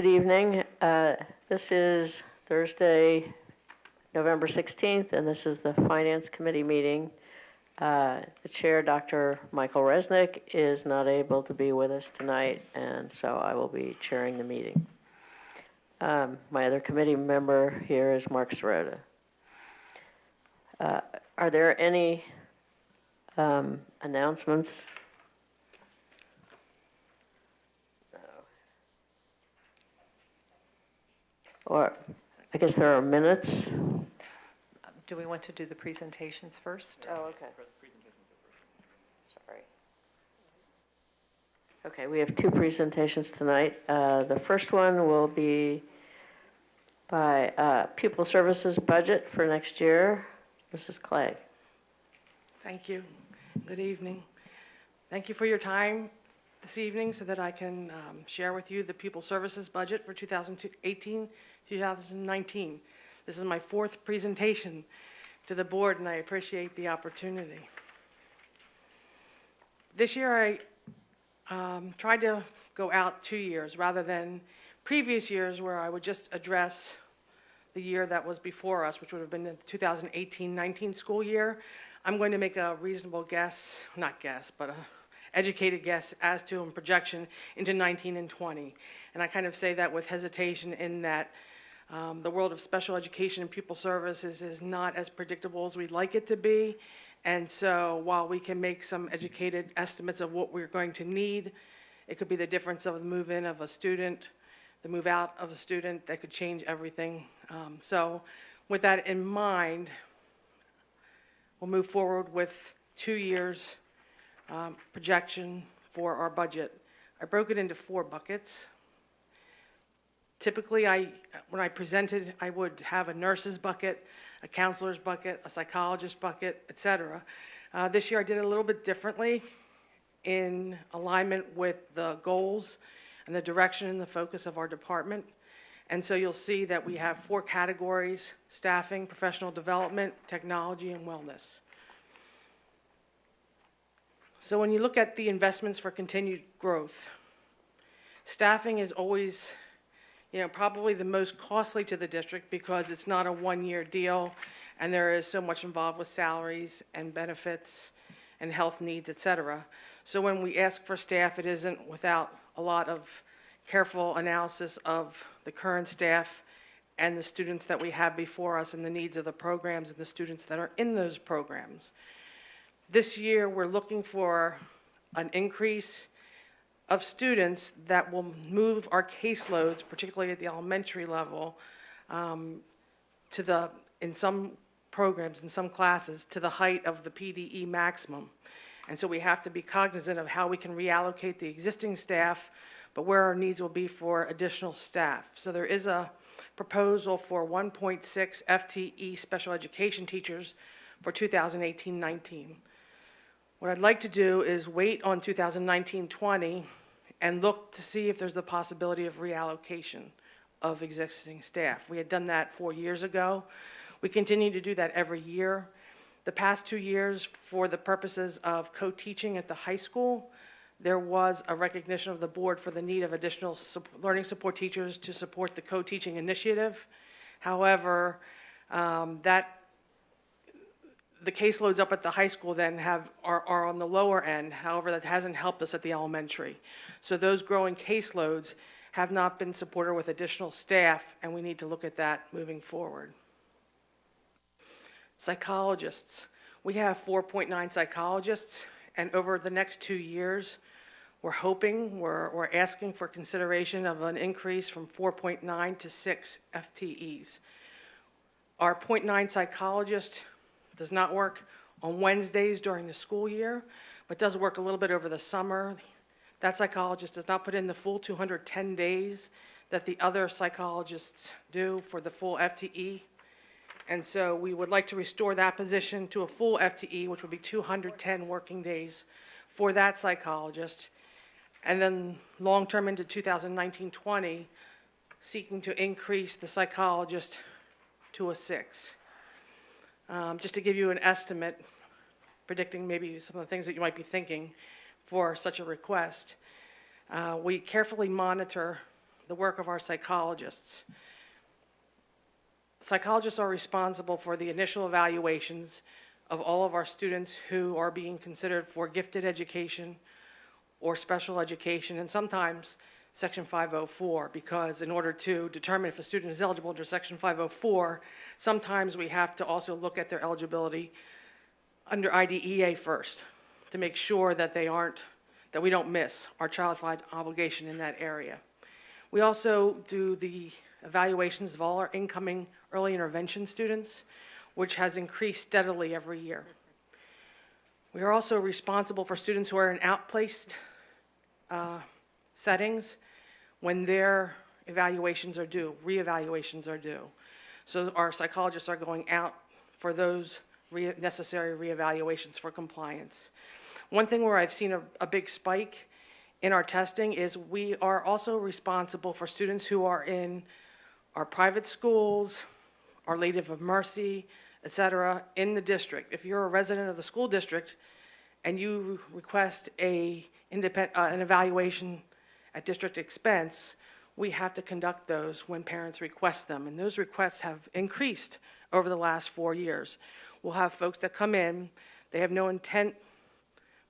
Good evening. This is Thursday, November 16th, and this is the Finance Committee meeting. The chair, Dr. Michael Resnick, is not able to be with us tonight, and so I will be chairing the meeting. My other committee member here is Mark Sirota. Are there any announcements? Or I guess there are minutes. Do we want to do the presentations first? Oh, okay. Sorry. Okay, we have two presentations tonight. The first one will be by Pupil Services budget for next year. Mrs. Clegg. Thank you. Good evening. Thank you for your time this evening so that I can share with you the Pupil Services budget for 2018-2019. This is my fourth presentation to the board, and I appreciate the opportunity. This year I tried to go out 2 years rather than previous years where I would just address the year that was before us, which would have been the 2018-19 school year. I'm going to make a reasonable guess, not guess, but a educated guess as to a projection into 19 and 20. And I kind of say that with hesitation in that the world of special education and pupil services is not as predictable as we'd like it to be. And so while we can make some educated estimates of what we're going to need, it could be the difference of the move in of a student, the move out of a student that could change everything. So with that in mind, we'll move forward with 2 years projection for our budget. I broke it into 4 buckets. Typically, when I presented, I would have a nurse's bucket, a counselor's bucket, a psychologist bucket, etc. This year I did it a little bit differently in alignment with the goals and the direction and the focus of our department. And so you'll see that we have 4 categories: staffing, professional development, technology, and wellness. So when you look at the investments for continued growth, staffing is always, probably the most costly to the district because it's not a one-year deal and there is so much involved with salaries and benefits and health needs, etc. So when we ask for staff, it isn't without a lot of careful analysis of the current staff and the students that we have before us and the needs of the programs and the students that are in those programs. This year, we're looking for an increase of students that will move our caseloads, particularly at the elementary level, in some programs, in some classes, to the height of the PDE maximum. And so we have to be cognizant of how we can reallocate the existing staff, but where our needs will be for additional staff. So there is a proposal for 1.6 FTE special education teachers for 2018-19. What I'd like to do is wait on 2019-20 and look to see if there's a possibility of reallocation of existing staff. We had done that 4 years ago. We continue to do that every year. The past 2 years, for the purposes of co-teaching at the high school, there was a recognition of the board for the need of additional learning support teachers to support the co-teaching initiative. However, the caseloads up at the high school then are on the lower end. However, that hasn't helped us at the elementary. So those growing caseloads have not been supported with additional staff, and we need to look at that moving forward. Psychologists. We have 4.9 psychologists, and over the next 2 years, we're asking for consideration of an increase from 4.9 to 6 FTEs. Our 0.9 psychologist does not work on Wednesdays during the school year, but does work a little bit over the summer. That psychologist does not put in the full 210 days that the other psychologists do for the full FTE. And so we would like to restore that position to a full FTE, which would be 210 working days for that psychologist. And then long-term into 2019-20, seeking to increase the psychologist to a 6. Just to give you an estimate, predicting maybe some of the things that you might be thinking for such a request, we carefully monitor the work of our psychologists. Psychologists are responsible for the initial evaluations of all of our students who are being considered for gifted education or special education, and sometimes Section 504, because in order to determine if a student is eligible under Section 504, sometimes we have to also look at their eligibility under IDEA first to make sure that that we don't miss our child-fied obligation in that area. We also do the evaluations of all our incoming early intervention students, which has increased steadily every year. We are also responsible for students who are in outplaced settings when their evaluations are due, reevaluations are due. So our psychologists are going out for those necessary reevaluations for compliance. One thing where I've seen a big spike in our testing is we are also responsible for students who are in our private schools, Our Lady of Mercy, et cetera, in the district. If you're a resident of the school district and you request an evaluation at district expense, we have to conduct those when parents request them. And those requests have increased over the last 4 years. We'll have folks that come in, they have no intent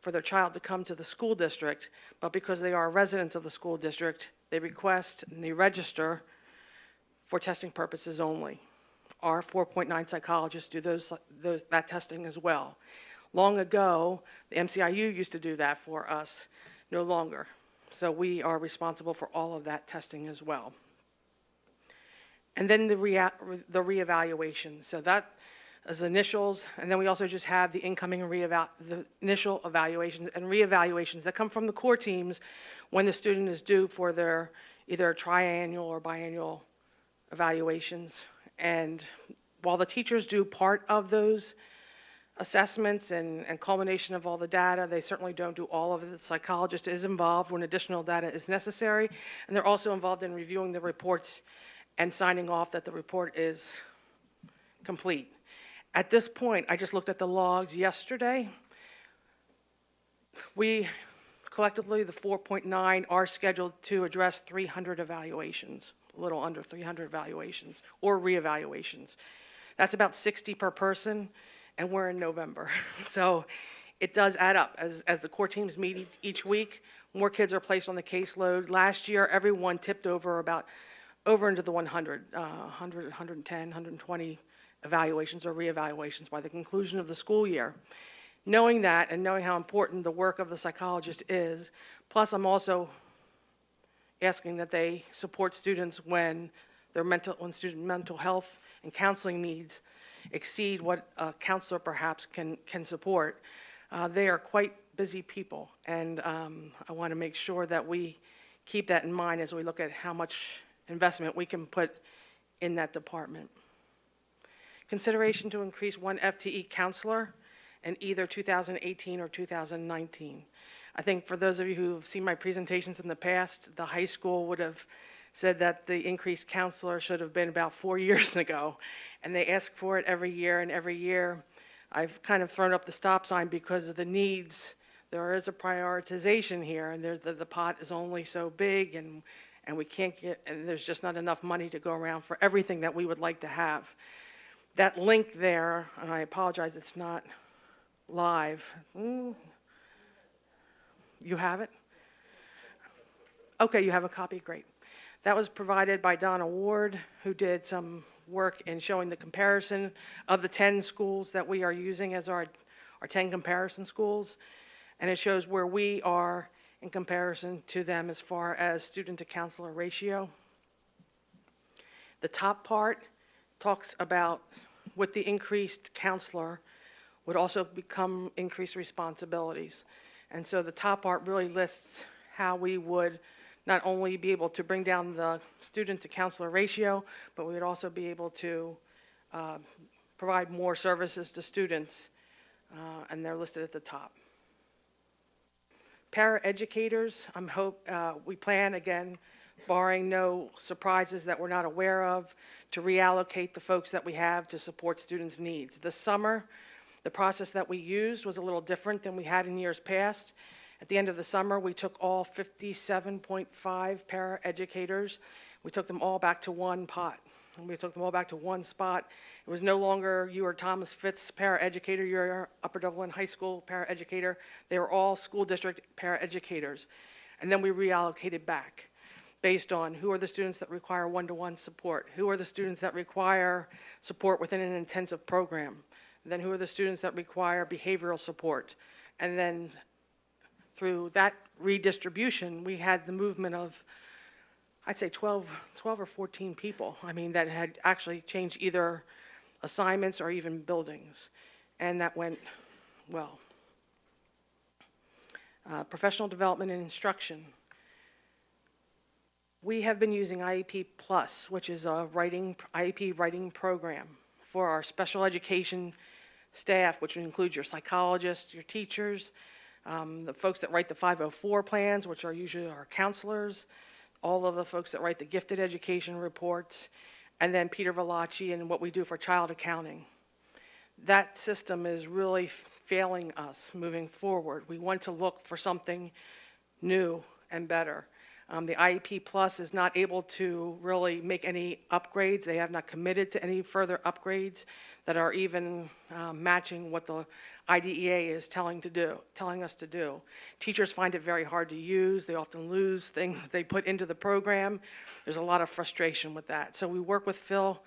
for their child to come to the school district, but because they are residents of the school district, they request and they register for testing purposes only. Our 4.9 psychologists do that testing as well. Long ago, the MCIU used to do that for us, no longer. So we are responsible for all of that testing as well. And then the reevaluation. So that is initials, and then we also just have the incoming the initial evaluations and reevaluations that come from the core teams when the student is due for their either triannual or biannual evaluations. And while the teachers do part of those assessments and culmination of all the data, they certainly don't do all of it. The psychologist is involved when additional data is necessary, and they're also involved in reviewing the reports and signing off that the report is complete. At this point, I just looked at the logs yesterday. We collectively, the 4.9, are scheduled to address 300 evaluations, a little under 300 evaluations or reevaluations. That's about 60 per person, and we're in November. So it does add up. As the core teams meet each week, more kids are placed on the caseload. Last year, everyone tipped over into the 100, 110, 120 evaluations or reevaluations by the conclusion of the school year. Knowing that and knowing how important the work of the psychologist is, plus I'm also asking that they support students when student mental health and counseling needs exceed what a counselor perhaps can support. They are quite busy people, and I want to make sure that we keep that in mind as we look at how much investment we can put in that department. Consideration to increase one FTE counselor in either 2018 or 2019. I think for those of you who have seen my presentations in the past, the high school would have said that the increased counselor should have been about 4 years ago, and they ask for it every year, and every year I've kind of thrown up the stop sign because of the needs. There is a prioritization here, and the pot is only so big, and we can't and there's just not enough money to go around for everything that we would like to have. That link there, and I apologize, it's not live. You have it? Okay, you have a copy, great. That was provided by Donna Ward, who did some work in showing the comparison of the 10 schools that we are using as our 10 comparison schools. And it shows where we are in comparison to them as far as student to counselor ratio. The top part talks about with the increased counselor would also become increased responsibilities. And so the top part really lists how we would not only be able to bring down the student to counselor ratio, but we would also be able to provide more services to students, and they're listed at the top. Paraeducators, we plan, again, barring no surprises that we're not aware of, to reallocate the folks that we have to support students' needs. This summer, the process that we used was a little different than we had in years past, At the end of the summer, we took all 57.5 paraeducators. We took them all back to one pot. And we took them all back to one spot. It was no longer you are Thomas Fitz paraeducator, you're Upper Dublin High School paraeducator. They were all school district paraeducators. And then we reallocated back based on who are the students that require one-to-one support, who are the students that require support within an intensive program, and then who are the students that require behavioral support. And then through that redistribution, we had the movement of, I'd say 12 or 14 people, that had actually changed either assignments or even buildings. And that went well. Professional development and instruction. We have been using IEP Plus, which is a IEP writing program for our special education staff, which includes your psychologists, your teachers, the folks that write the 504 plans, which are usually our counselors, all of the folks that write the gifted education reports, and then Peter Valachi and what we do for child accounting. That system is really failing us moving forward. We want to look for something new and better. The IEP Plus is not able to really make any upgrades. They have not committed to any further upgrades that are even matching what the IDEA is telling us to do. Teachers find it very hard to use. They often lose things that they put into the program. There's a lot of frustration with that. So we work with Phil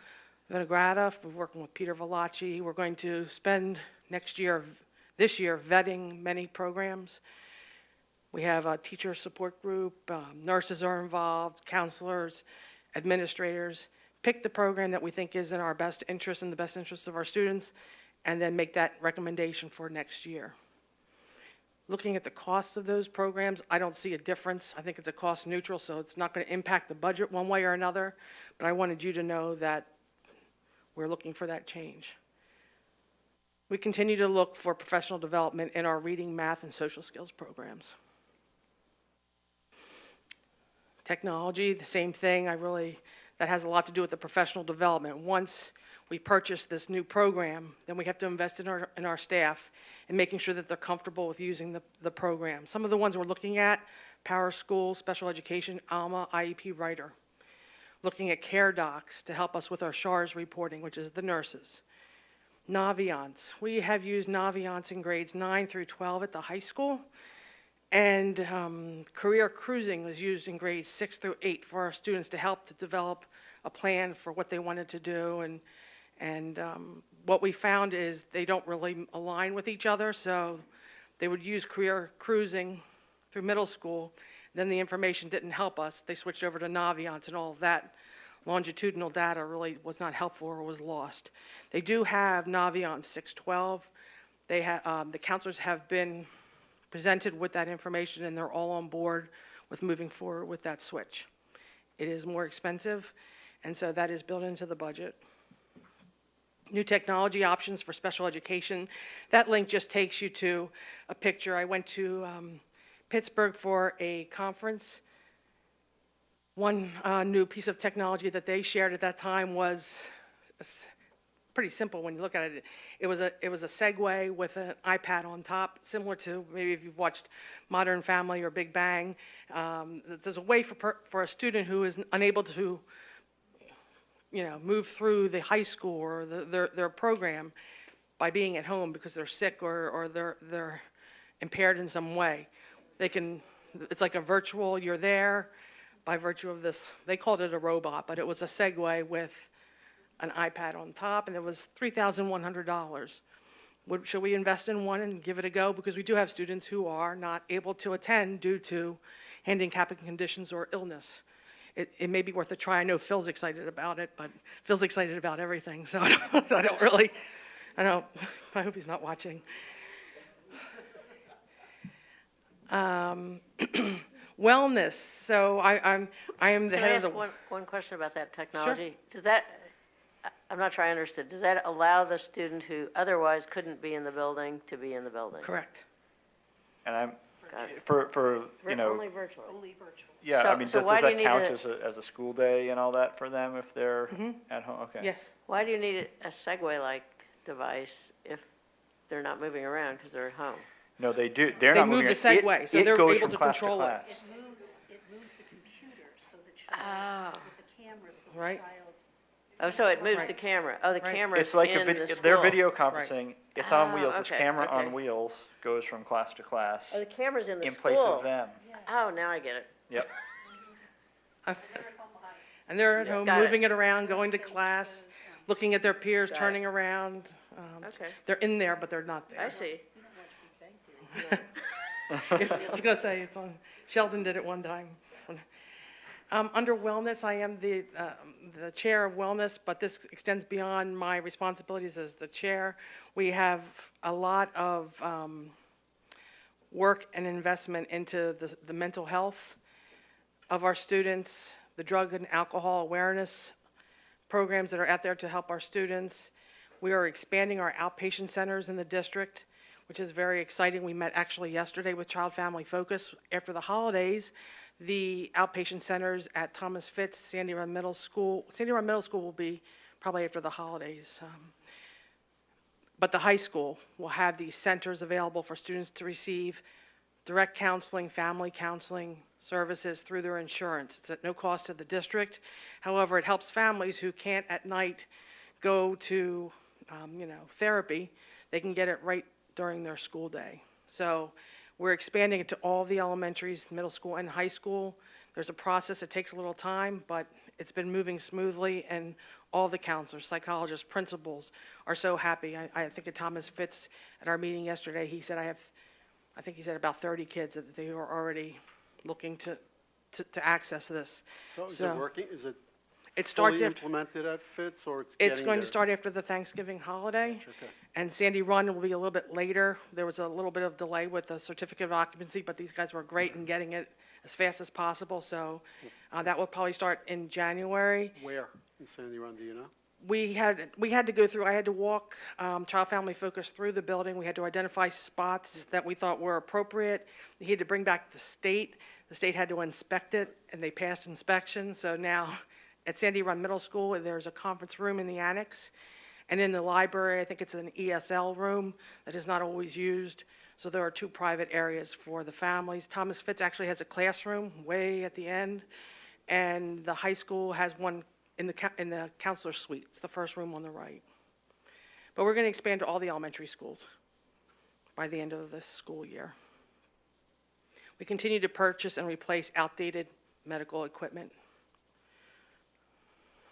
Vinograda. We're working with Peter Valachi. We're going to spend this year, vetting many programs. We have a teacher support group, nurses are involved, counselors, administrators. Pick the program that we think is in our best interest and the best interest of our students, and then make that recommendation for next year. Looking at the costs of those programs, I don't see a difference. I think it's a cost neutral, so it's not going to impact the budget one way or another, but I wanted you to know that we're looking for that change. We continue to look for professional development in our reading, math, and social skills programs. Technology, the same thing. That has a lot to do with the professional development. Once we purchase this new program, then we have to invest in our staff and making sure that they're comfortable with using the program. Some of the ones we're looking at, Power School, Special Education, ALMA, IEP Writer. Looking at Care Docs to help us with our SHARS reporting, which is the nurses. Naviance. We have used Naviance in grades 9 through 12 at the high school. And career cruising was used in grades 6 through 8 for our students to help to develop a plan for what they wanted to do. And what we found is they don't really align with each other, so they would use career cruising through middle school. Then the information didn't help us. They switched over to Naviance, and all of that longitudinal data really was not helpful or was lost. They do have Naviance 612. The counselors have been presented with that information, and they're all on board with moving forward with that switch. It is more expensive, and so that is built into the budget. New technology options for special education. That link just takes you to a picture. I went to Pittsburgh for a conference. One new piece of technology that they shared at that time was pretty simple when you look at it. It was a Segway with an iPad on top, similar to maybe if you've watched Modern Family or Big Bang. There's a way for a student who is unable to, move through the high school or their program by being at home because they're sick or they're impaired in some way. It's like a virtual. You're there by virtue of this. They called it a robot, but it was a Segway with an iPad on top, and it was $3,100. Should we invest in one and give it a go? Because we do have students who are not able to attend due to handicapping conditions or illness. It may be worth a try. I know Phil's excited about it, but Phil's excited about everything, so I hope he's not watching. Wellness. So I am the Can head I of ask the. one question about that technology? Sure. I'm not sure I understood. Does that allow the student who otherwise couldn't be in the building to be in the building? Correct. And Got it. for Only virtual. yeah, So- I mean, so does why do you that need count a- as a school day and all that for them if they're at home? Okay. Yes. Why do you need a Segway-like device if they're not moving around because they're at home? No, they do, they're They not move moving the it. segue, so It they're goes able from to class control it. class. It moves the computer so the Oh. child, with the camera, so the Right. child. Oh, so it moves Right. the camera. Oh, the Right. camera's It's like in the they're school. video conferencing, it's on Oh, wheels, this okay, camera okay. on wheels goes from class to class Oh, the camera's in the in school. place of them. Oh, now I get it. Yep. And they're at Yeah. home, Got it. moving it around, going to class, looking at their peers, Got it. turning around. Okay, They're in there, but they're not there. I see. I was going to say, it's on, Sheldon did it one time. Under wellness, I am the chair of wellness, but this extends beyond my responsibilities as the chair. We have a lot of work and investment into the mental health of our students, the drug and alcohol awareness programs that are out there to help our students. We are expanding our outpatient centers in the district, which is very exciting. We met actually yesterday with Child Family Focus. After the holidays, the outpatient centers at Thomas Fitz, Sandy Run Middle School will be probably after the holidays. But the high school will have these centers available for students to receive direct counseling, family counseling services through their insurance. It's at no cost to the district. However, it helps families who can't at night go to, therapy. They can get it right during their school day. So we're expanding it to all the elementaries, middle school, and high school. There's a process. It takes a little time, but it's been moving smoothly, and all the counselors, psychologists, principals are so happy. I think at Thomas Fitz, at our meeting yesterday, he said I think he said about 30 kids that they are already looking to access this. So is So- it working? Is it It starts fully after, implemented at Fitz, or it's it's getting going to there? start after the Thanksgiving holiday. Okay. And Sandy Run will be a little bit later. There was a little bit of delay with the certificate of occupancy, but these guys were great in getting it as fast as possible. So that will probably start in January. Where in Sandy Run, do you know? We had to go through, I had to walk Child Family Focus through the building. We had to identify spots that we thought were appropriate. He had to bring back the state. The state had to inspect it, and they passed inspection. So now at Sandy Run Middle School, there's a conference room in the annex. And in the library, I think it's an ESL room that is not always used. So there are 2 private areas for the families. Thomas Fitz actually has a classroom way at the end. And the high school has one in the counselor suite. It's the first room on the right. But we're going to expand to all the elementary schools by the end of this school year. We continue to purchase and replace outdated medical equipment.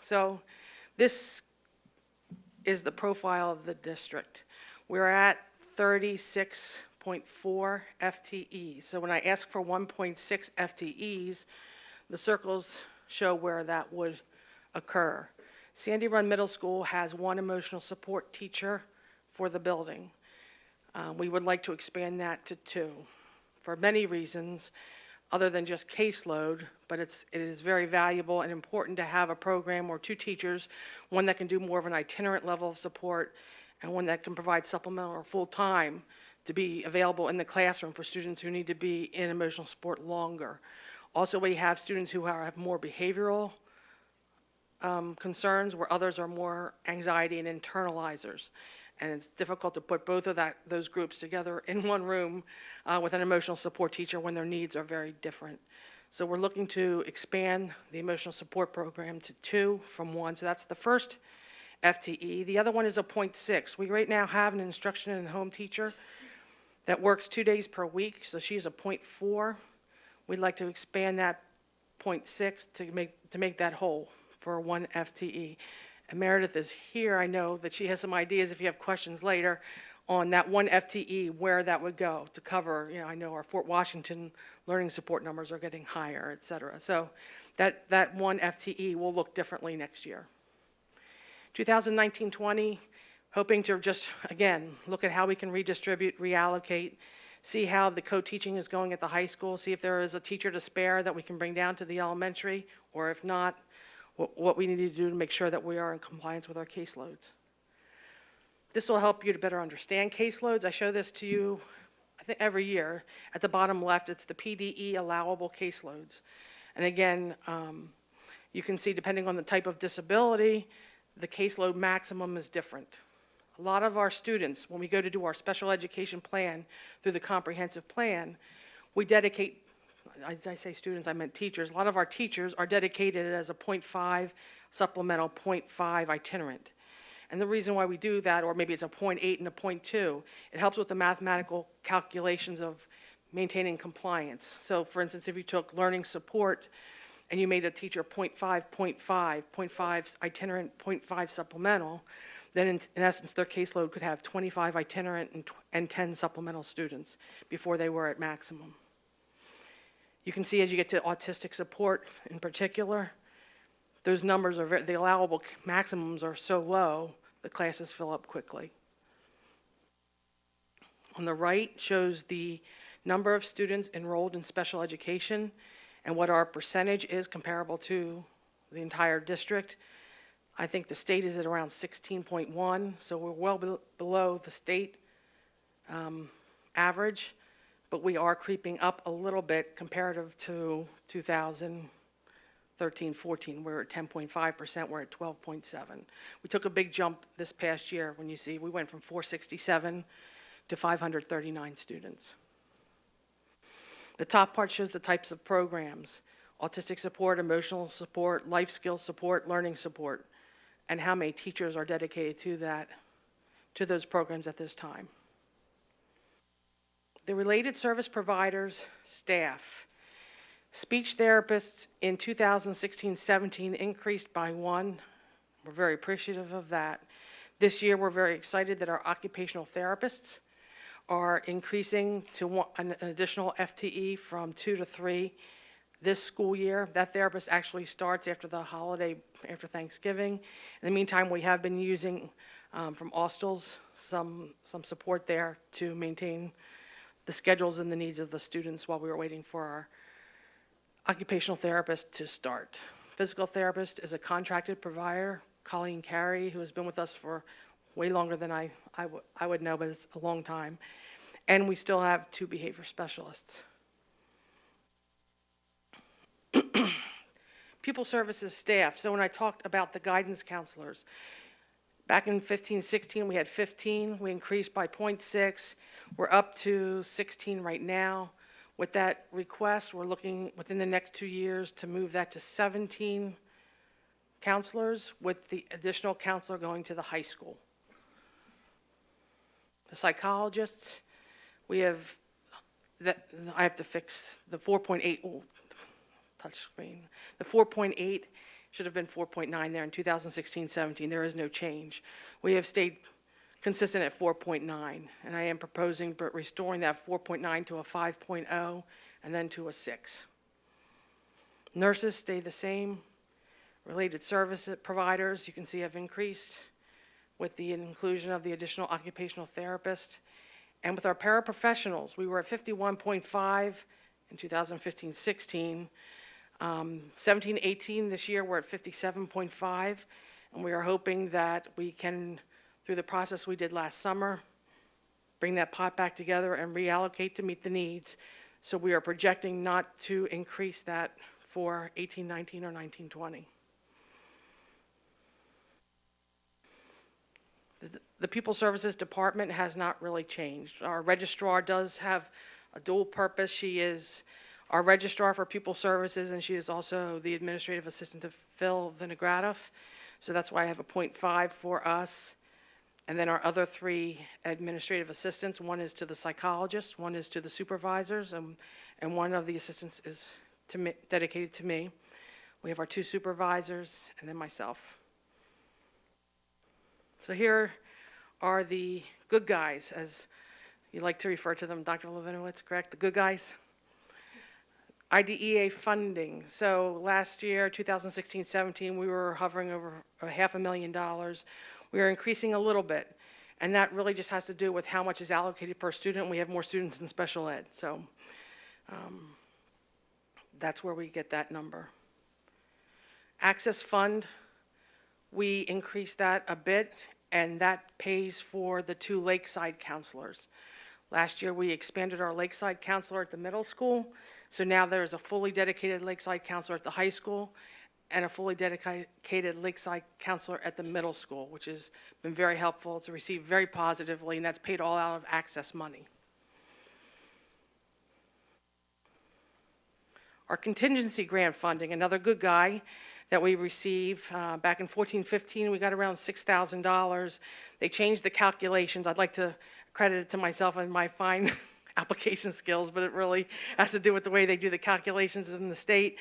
So this is the profile of the district. We're at 36.4 FTEs. So when I ask for 1.6 FTEs, the circles show where that would occur. Sandy Run Middle School has 1 emotional support teacher for the building. We would like to expand that to 2 for many reasons other than just caseload, but it is very valuable and important to have a program or 2 teachers, one that can do more of an itinerant level of support and one that can provide supplemental or full-time to be available in the classroom for students who need to be in emotional support longer. Also, we have students who have more behavioral concerns, where others are more anxiety and internalizers. And it's difficult to put both of those groups together in one room with an emotional support teacher when their needs are very different. So we're looking to expand the emotional support program to 2 from 1. So that's the first FTE. The other one is a 0.6. We right now have an instruction and home teacher that works 2 days per week, so she's a 0.4. We'd like to expand that 0.6 to make that whole for 1 FTE. And Meredith is here. I know that she has some ideas if you have questions later on that 1 FTE, where that would go to cover, I know our Fort Washington learning support numbers are getting higher, et cetera. So that 1 FTE will look differently next year. 2019-20, hoping to just, again, look at how we can redistribute, reallocate, see how the co-teaching is going at the high school, see if there is a teacher to spare that we can bring down to the elementary, or if not, what we need to do to make sure that we are in compliance with our caseloads. This will help you to better understand caseloads. I show this to you, I think, every year. At the bottom left, it's the PDE allowable caseloads. And again, you can see, depending on the type of disability, the caseload maximum is different. A lot of our students, when we go to do our special education plan through the comprehensive plan, we dedicate, I say students, I meant teachers. A lot of our teachers are dedicated as a .5 supplemental, .5 itinerant. And the reason why we do that, or maybe it's a .8 and a .2, it helps with the mathematical calculations of maintaining compliance. So for instance, if you took learning support and you made a teacher .5 itinerant, .5 supplemental, then in essence their caseload could have 25 itinerant and 10 supplemental students before they were at maximum. You can see as you get to autistic support in particular, those numbers are the allowable maximums are so low, the classes fill up quickly. On the right shows the number of students enrolled in special education and what our percentage is comparable to the entire district. I think the state is at around 16.1, so we're well below the state average, but we are creeping up a little bit comparative to 2013-14. We're at 10.5%, we're at 12.7. We took a big jump this past year when you see we went from 467 to 539 students. The top part shows the types of programs: autistic support, emotional support, life skills support, learning support, and how many teachers are dedicated to those programs at this time. The related service providers, staff. Speech therapists in 2016-17 increased by 1. We're very appreciative of that. This year, we're very excited that our occupational therapists are increasing to an additional FTE from 2 to 3 this school year. That therapist actually starts after the holiday, after Thanksgiving. In the meantime, we have been using from Austels some support there to maintain the schedules and the needs of the students while we were waiting for our occupational therapist to start. Physical therapist is a contracted provider, Colleen Carey, who has been with us for way longer than I would know, but it's a long time. And we still have 2 behavior specialists. Pupil services staff. So when I talked about the guidance counselors, back in 15-16 we had 15. We increased by 0.6. We're up to 16 right now. With that request, we're looking within the next 2 years to move that to 17 counselors, with the additional counselor going to the high school. The psychologists, we have that. I have to fix the 4.8 touch screen. The 4.8 should have been 4.9 there in 2016-17. There is no change. We have stayed consistent at 4.9, and I am proposing restoring that 4.9 to a 5.0 and then to a 6. Nurses stay the same. Related service providers, you can see, have increased with the inclusion of the additional occupational therapist. And with our paraprofessionals, we were at 51.5 in 2015-16. 17-18 this year, we're at 57.5, and we are hoping that we can, through the process we did last summer, bring that pot back together and reallocate to meet the needs. So we are projecting not to increase that for 18-19 or 19-20. The Pupil Services Department has not really changed. Our registrar does have a dual purpose. She is our registrar for Pupil Services, and she is also the administrative assistant to Phil Vinogradov. So that's why I have a 0.5 for us. And then our other 3 administrative assistants, one is to the psychologists, one is to the supervisors, and one of the assistants is dedicated to me. We have our 2 supervisors and then myself. So here are the good guys, as you like to refer to them, Dr. Levinowitz, correct? The good guys? IDEA funding. So last year, 2016-17, we were hovering over $500,000. We are increasing a little bit, and that really just has to do with how much is allocated per student. We have more students in special ed, so that's where we get that number. Access Fund, we increased that a bit, and that pays for the 2 Lakeside counselors. Last year, we expanded our Lakeside counselor at the middle school, so now there's a fully dedicated Lakeside counselor at the high school, and a fully dedicated Lakeside counselor at the middle school, which has been very helpful. It's received very positively, and that's paid all out of access money. Our contingency grant funding, another good guy that we received back in 14-15, we got around $6,000. They changed the calculations. I'd like to credit it to myself and my fine application skills, but it really has to do with the way they do the calculations in the state.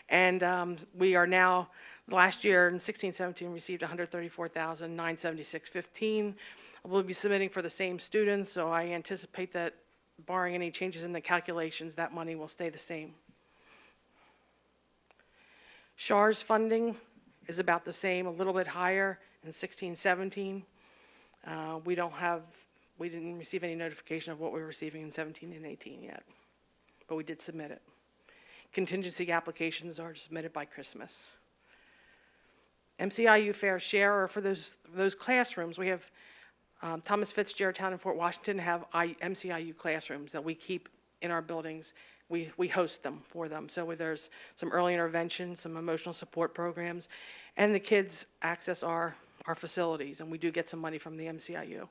And we are now, last year in 16-17, received $134,976.15. We'll be submitting for the same students, so I anticipate that barring any changes in the calculations, that money will stay the same. SHAR's funding is about the same, a little bit higher in 16-17. We didn't receive any notification of what we were receiving in 17 and 18 yet, but we did submit it. Contingency applications are submitted by Christmas. MCIU fair share, or for those classrooms, we have Thomas Fitz, Gerritown, and Fort Washington have MCIU classrooms that we keep in our buildings. We host them for them. So there's some early intervention, some emotional support programs, and the kids access our facilities, and we do get some money from the MCIU.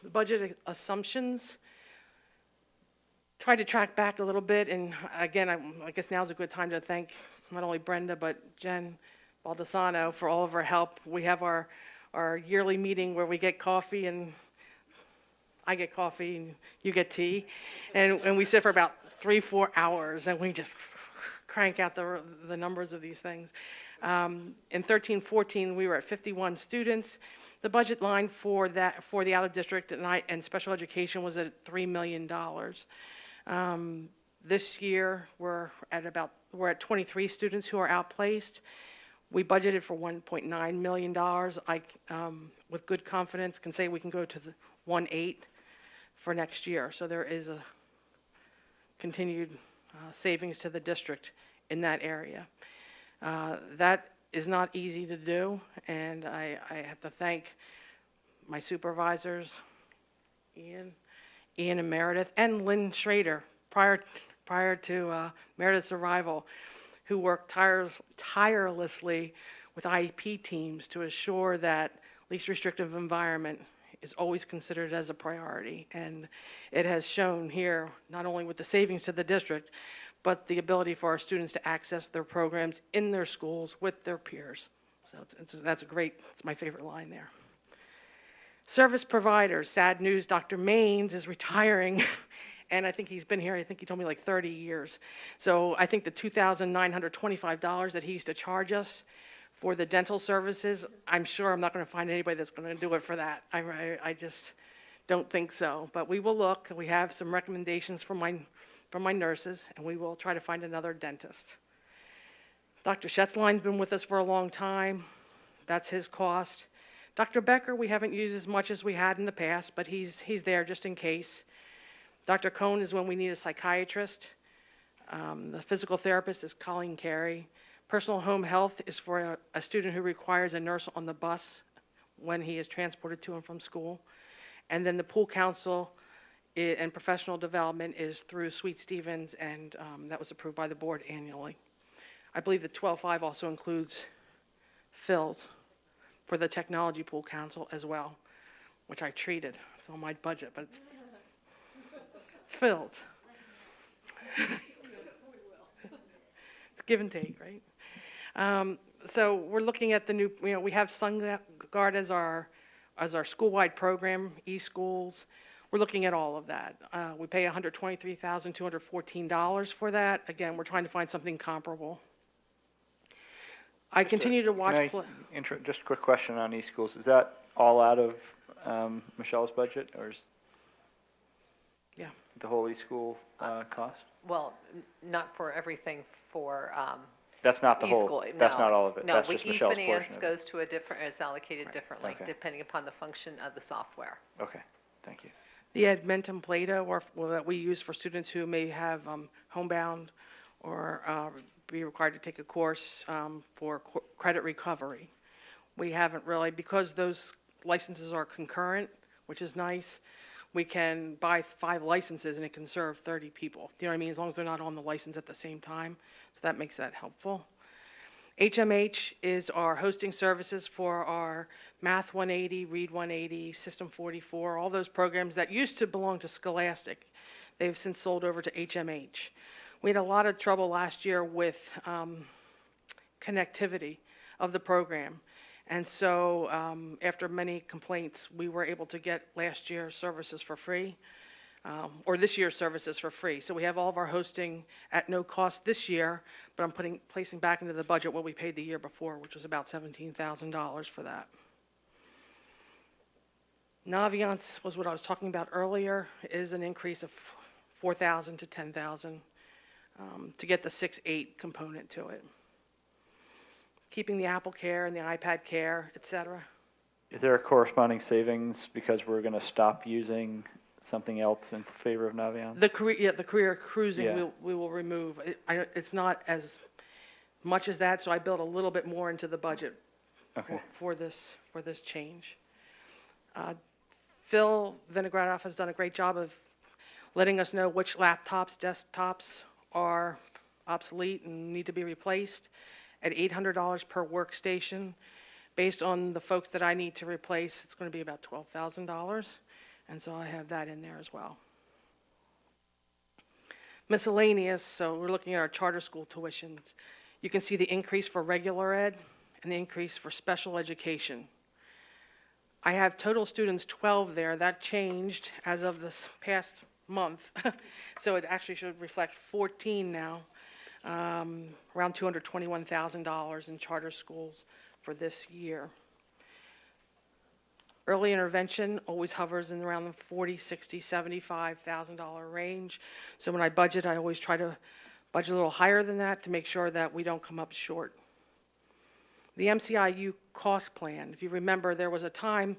The budget assumptions, tried to track back a little bit, and again, I guess now's a good time to thank not only Brenda, but Jen Baldessano for all of her help. We have our yearly meeting where we get coffee, and I get coffee and you get tea, and we sit for about 3-4 hours, and we just crank out the numbers of these things. In 13-14, we were at 51 students. The budget line for the out of district and special education was at $3 million. This year we're at 23 students who are outplaced. We budgeted for $1.9 million. I, with good confidence, can say we can go to the 1.8 for next year. So there is a continued savings to the district in that area. That is not easy to do, and I have to thank my supervisors, Ian and Meredith, and Lynn Schrader, prior to Meredith's arrival, who worked tirelessly with IEP teams to assure that least restrictive environment is always considered as a priority. And it has shown here, not only with the savings to the district, but the ability for our students to access their programs in their schools with their peers. So that's it's my favorite line there. Service providers, sad news, Dr. Maines is retiring, and I think he's been here, I think he told me like 30 years. So I think the $2,925 that he used to charge us for the dental services, I'm sure I'm not going to find anybody that's going to do it for that. I just don't think so. But we will look. We have some recommendations from my nurses, and we will try to find another dentist. Dr. Schätzlein's been with us for a long time. That's his cost. Dr. Becker, we haven't used as much as we had in the past, but he's there just in case. Dr. Cohn is when we need a psychiatrist. The physical therapist is Colleen Carey. Personal home health is for a student who requires a nurse on the bus when he is transported to and from school. And then the pool council and professional development is through Sweet Stevens, and that was approved by the board annually. I believe the 12.5 also includes Phil's for the technology pool council as well, which I treated. It's on my budget, but it's Phil's. It's give and take, right? So we're looking at the new, we have SunGuard as our school-wide program, eSchools. We're looking at all of that. We pay $123,214 for that. Again, we're trying to find something comparable. I continue to watch. Just a quick question on eSchools. Is that all out of Michelle's budget, or is the whole eSchool cost? Well, not for everything for That's not the whole. eSchool. That's No. not all of it. No, That's just Michelle's portion eFinance of it. goes to a different, it's allocated differently, Okay. depending upon the function of the software. Okay, thank you. The Edmentum Plata, that we use for students who may have homebound or be required to take a course for credit recovery. We haven't really, because those licenses are concurrent, which is nice, we can buy 5 licenses and it can serve 30 people. Do you know what I mean? As long as they're not on the license at the same time. So that makes that helpful. HMH is our hosting services for our Math 180, Read 180, System 44, all those programs that used to belong to Scholastic. They've since sold over to HMH. We had a lot of trouble last year with connectivity of the program. And so after many complaints, we were able to get last year's services for free, or this year's services for free. So we have all of our hosting at no cost this year, but I'm placing back into the budget what we paid the year before, which was about $17,000 for that. Naviance was what I was talking about earlier, is an increase of $4,000 to $10,000 to get the 6-8 component to it. Keeping the Apple Care and the iPad Care, et cetera. Is there a corresponding savings because we're going to stop using something else in favor of Naviance? The career cruising Yeah. we will remove. It's not as much as that, so I built a little bit more into the budget Okay. for this change. Phil Vinogradov has done a great job of letting us know which laptops, desktops are obsolete and need to be replaced at $800 per workstation. Based on the folks that I need to replace, it's going to be about $12,000, and so I have that in there as well. Miscellaneous, so we're looking at our charter school tuitions. You can see the increase for regular ed and the increase for special education. I have total students 12 there. That changed as of this past month, so it actually should reflect 14 now. Around $221,000 in charter schools for this year. Early intervention always hovers in around the $40,000, $60,000, $75,000 range. So when I budget, I always try to budget a little higher than that to make sure that we don't come up short. The MCIU cost plan, if you remember, there was a time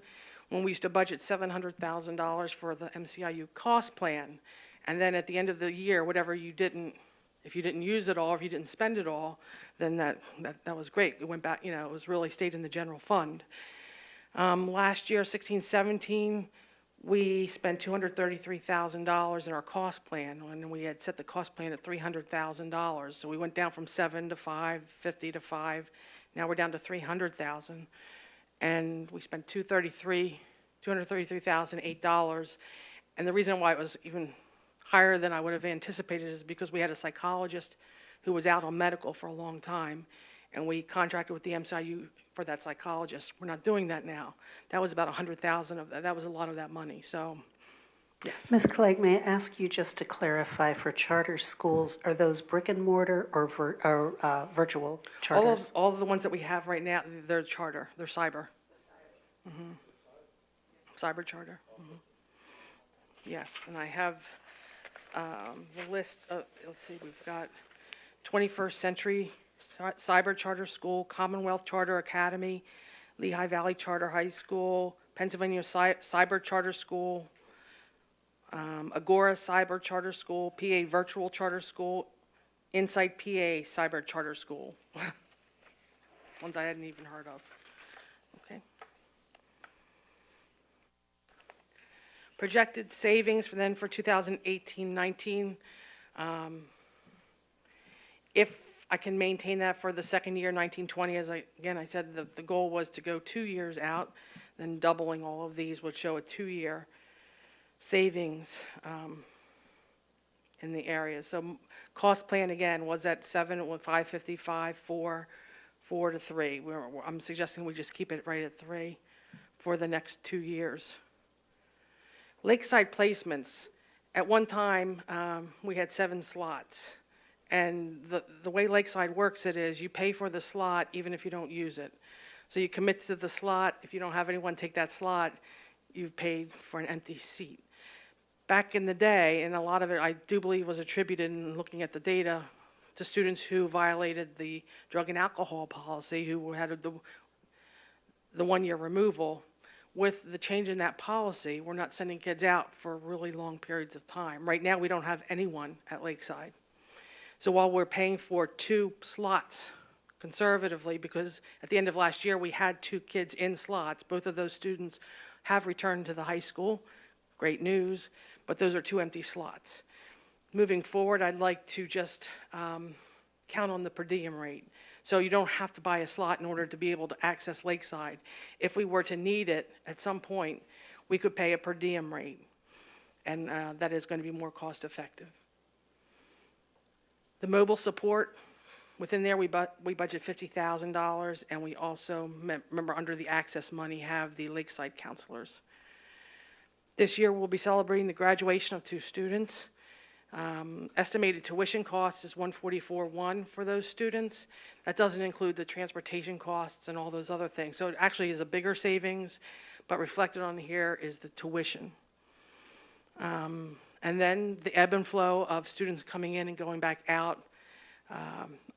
when we used to budget $700,000 for the MCIU cost plan, and then at the end of the year, whatever you didn't, if you didn't use it all, if you didn't spend it all, then that was great. It went back, it was really stayed in the general fund. Last year, 16-17, we spent $233,000 in our cost plan, and we had set the cost plan at $300,000. So we went down from 7 to 5, 50 to 5. Now we're down to $300,000, and we spent $233,008. And the reason why it was even higher than I would have anticipated is because we had a psychologist who was out on medical for a long time, and we contracted with the MCIU for that psychologist. We're not doing that now. That was about $100,000 of that. That was a lot of that money. So, yes. Ms. Clegg, may I ask you just to clarify, for charter schools, are those brick and mortar or virtual charters? All of the ones that we have right now, they're charter. They're cyber. Mm-hmm. Cyber charter. Mm-hmm. Yes, and I have the list of, let's see, we've got 21st Century Cyber Charter School, Commonwealth Charter Academy, Lehigh Valley Charter High School, Pennsylvania Cyber Charter School, Agora Cyber Charter School, PA Virtual Charter School, Insight PA Cyber Charter School. Ones I hadn't even heard of. Okay. Projected savings for 2018-19. If I can maintain that for the second year, 1920, as I said, the goal was to go 2 years out, then doubling all of these would show a 2-year savings in the area. So cost plan, again, was at 7, with 555, 4 to 3. I'm suggesting we just keep it right at 3 for the next 2 years. Lakeside placements. At one time, we had 7 slots. And the way Lakeside works it is you pay for the slot even if you don't use it. So you commit to the slot. If you don't have anyone take that slot, you've paid for an empty seat. Back in the day, and a lot of it I do believe was attributed in looking at the data to students who violated the drug and alcohol policy, who had the 1-year removal. With the change in that policy, we're not sending kids out for really long periods of time. Right now, we don't have anyone at Lakeside. So while we're paying for 2 slots conservatively, because at the end of last year we had 2 kids in slots, both of those students have returned to the high school. great news, but those are 2 empty slots. Moving forward, I'd like to just count on the per diem rate. So you don't have to buy a slot in order to be able to access Lakeside. If we were to need it at some point, we could pay a per diem rate, and that is going to be more cost effective. The mobile support, within there we budget $50,000, and we also, remember, under the access money, have the Lakeside counselors. This year we'll be celebrating the graduation of 2 students. Estimated tuition cost is $144,100 for those students. That doesn't include the transportation costs and all those other things. So it actually is a bigger savings, but reflected on here is the tuition. And then the ebb and flow of students coming in and going back out.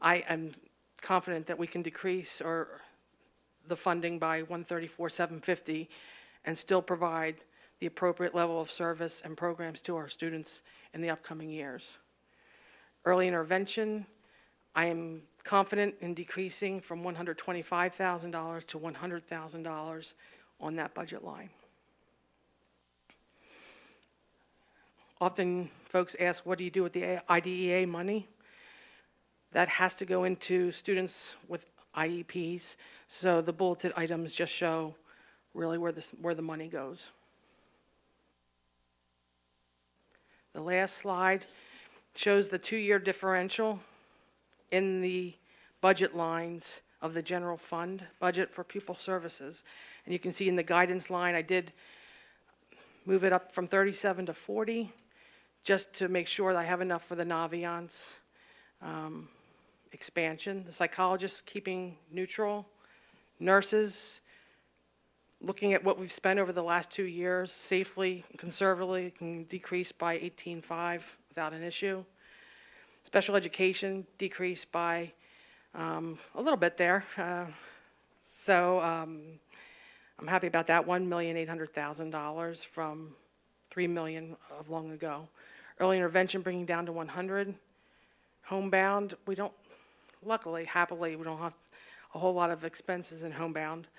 I am confident that we can decrease the funding by $134,750 and still provide the appropriate level of service and programs to our students in the upcoming years. Early intervention, I am confident in decreasing from $125,000 to $100,000 on that budget line. Often folks ask, what do you do with the IDEA money? That has to go into students with IEPs, so the bulleted items just show really where the money goes. The last slide shows the 2-year differential in the budget lines of the general fund budget for pupil services. And you can see in the guidance line, I did move it up from 37 to 40, just to make sure that I have enough for the Naviance expansion. The psychologists keeping neutral, nurses looking at what we've spent over the last 2 years, safely and conservatively, can decrease by 18.5 without an issue. Special education decreased by a little bit there. So I'm happy about that, $1,800,000 from $3 million of long ago. Early intervention bringing down to 100. Homebound, we don't, luckily, happily, we don't have a whole lot of expenses in homebound.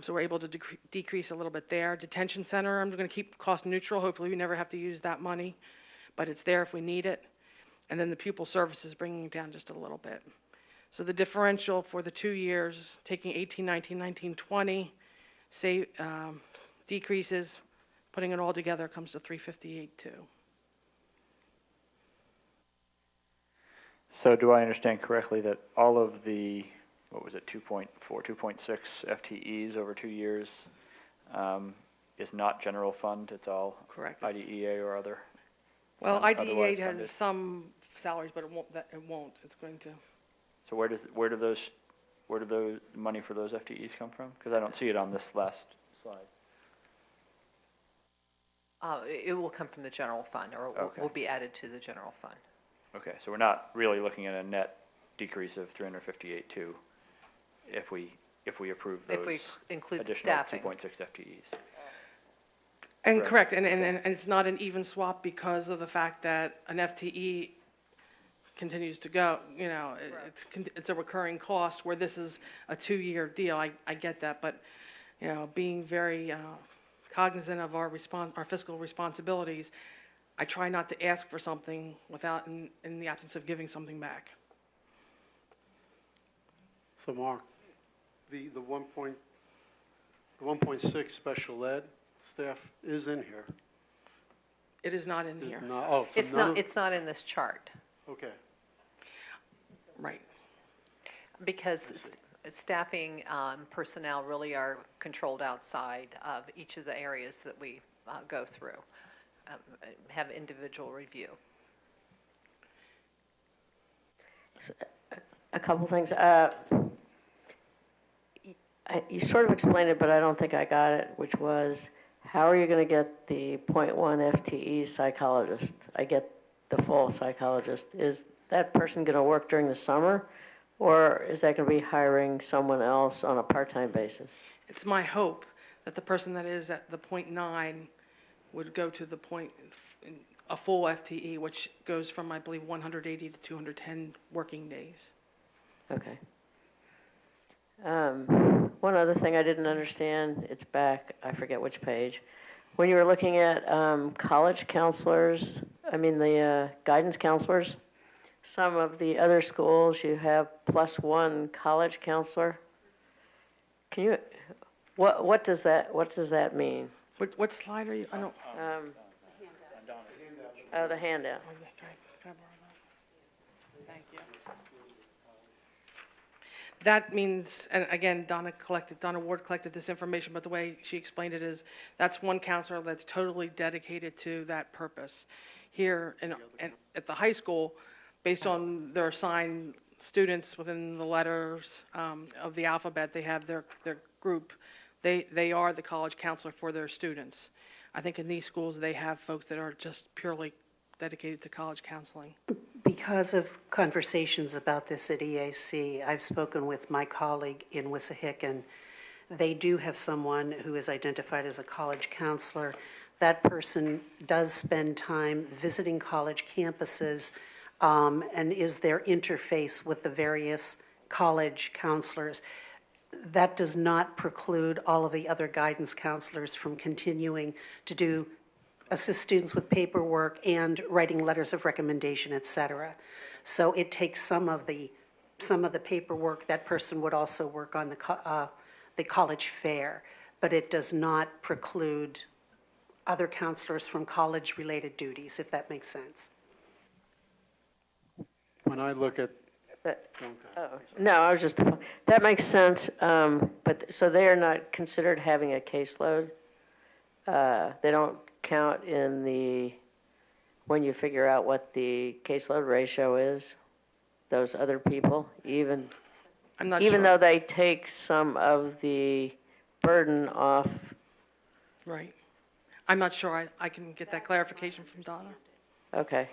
So we're able to decrease a little bit there. Detention center, I'm going to keep cost neutral. Hopefully we never have to use that money, but it's there if we need it. And then the pupil services bringing it down just a little bit. So the differential for the 2 years, taking 18, 19, 19, 20, decreases, putting it all together comes to 358.2. So do I understand correctly that all of the, what was it, 2.4, 2.6 FTEs over 2 years is not general fund? It's all Correct. IDEA or other? Well, otherwise IDEA funded? has some salaries, but it won't. It's going to. So where do those money for those FTEs come from? Because I don't see it on this last slide. It will come from the general fund, or Okay. will be added to the general fund. Okay, so we're not really looking at a net decrease of 358.2 if we approve those If we include the additional staffing. 2.6 FTEs. And Correct. correct, and it's not an even swap because of the fact that an FTE continues to go, it's a recurring cost, where this is a 2-year deal. I get that, but, being very cognizant of our fiscal responsibilities, I try not to ask for something without, in the absence of giving something back. So Mark, the 1.6 special ed staff is in here. It is not in Is here. not, oh, so It's none not, of- it's not in this chart, Okay, Right. because staffing personnel really are controlled outside of each of the areas that we go through, have individual review. A couple things. You sort of explained it, but I don't think I got it, which was, how are you going to get the .1 FTE psychologist? I get the full psychologist. Is that person going to work during the summer, or is that going to be hiring someone else on a part-time basis? It's my hope that the person that is at the .9 would go to a full FTE, which goes from, I believe, 180 to 210 working days. Okay. One other thing I didn't understand, it's back, I forget which page, when you were looking at college counselors, I mean the guidance counselors, some of the other schools you have +1 college counselor. Can you, what does that mean? What slide are you, I don't, Oh, the handout. oh, yeah, can I borrow that? Thank you. That means, and again, Donna Ward collected this information, but the way she explained it is, that's one counselor that's totally dedicated to that purpose. Here at the high school, based on their assigned students within the letters of the alphabet, they have their group. They are the college counselor for their students. I think in these schools, they have folks that are just purely dedicated to college counseling. Because of conversations about this at EAC, I've spoken with my colleague in Wissahickon. They do have someone who is identified as a college counselor. That person does spend time visiting college campuses and is their interface with the various college counselors. That does not preclude all of the other guidance counselors from continuing to assist students with paperwork and writing letters of recommendation, et cetera. So it takes some of the paperwork. That person would also work on the college fair, but it does not preclude other counselors from college-related duties, if that makes sense. When I look at, But, okay. oh, no, I was just, that makes sense, but, so they are not considered having a caseload? They don't count in when you figure out what the caseload ratio is, those other people, even I'm not sure. though they take some of the burden off? Right. I'm not sure. I can get that clarification from Donna. Okay.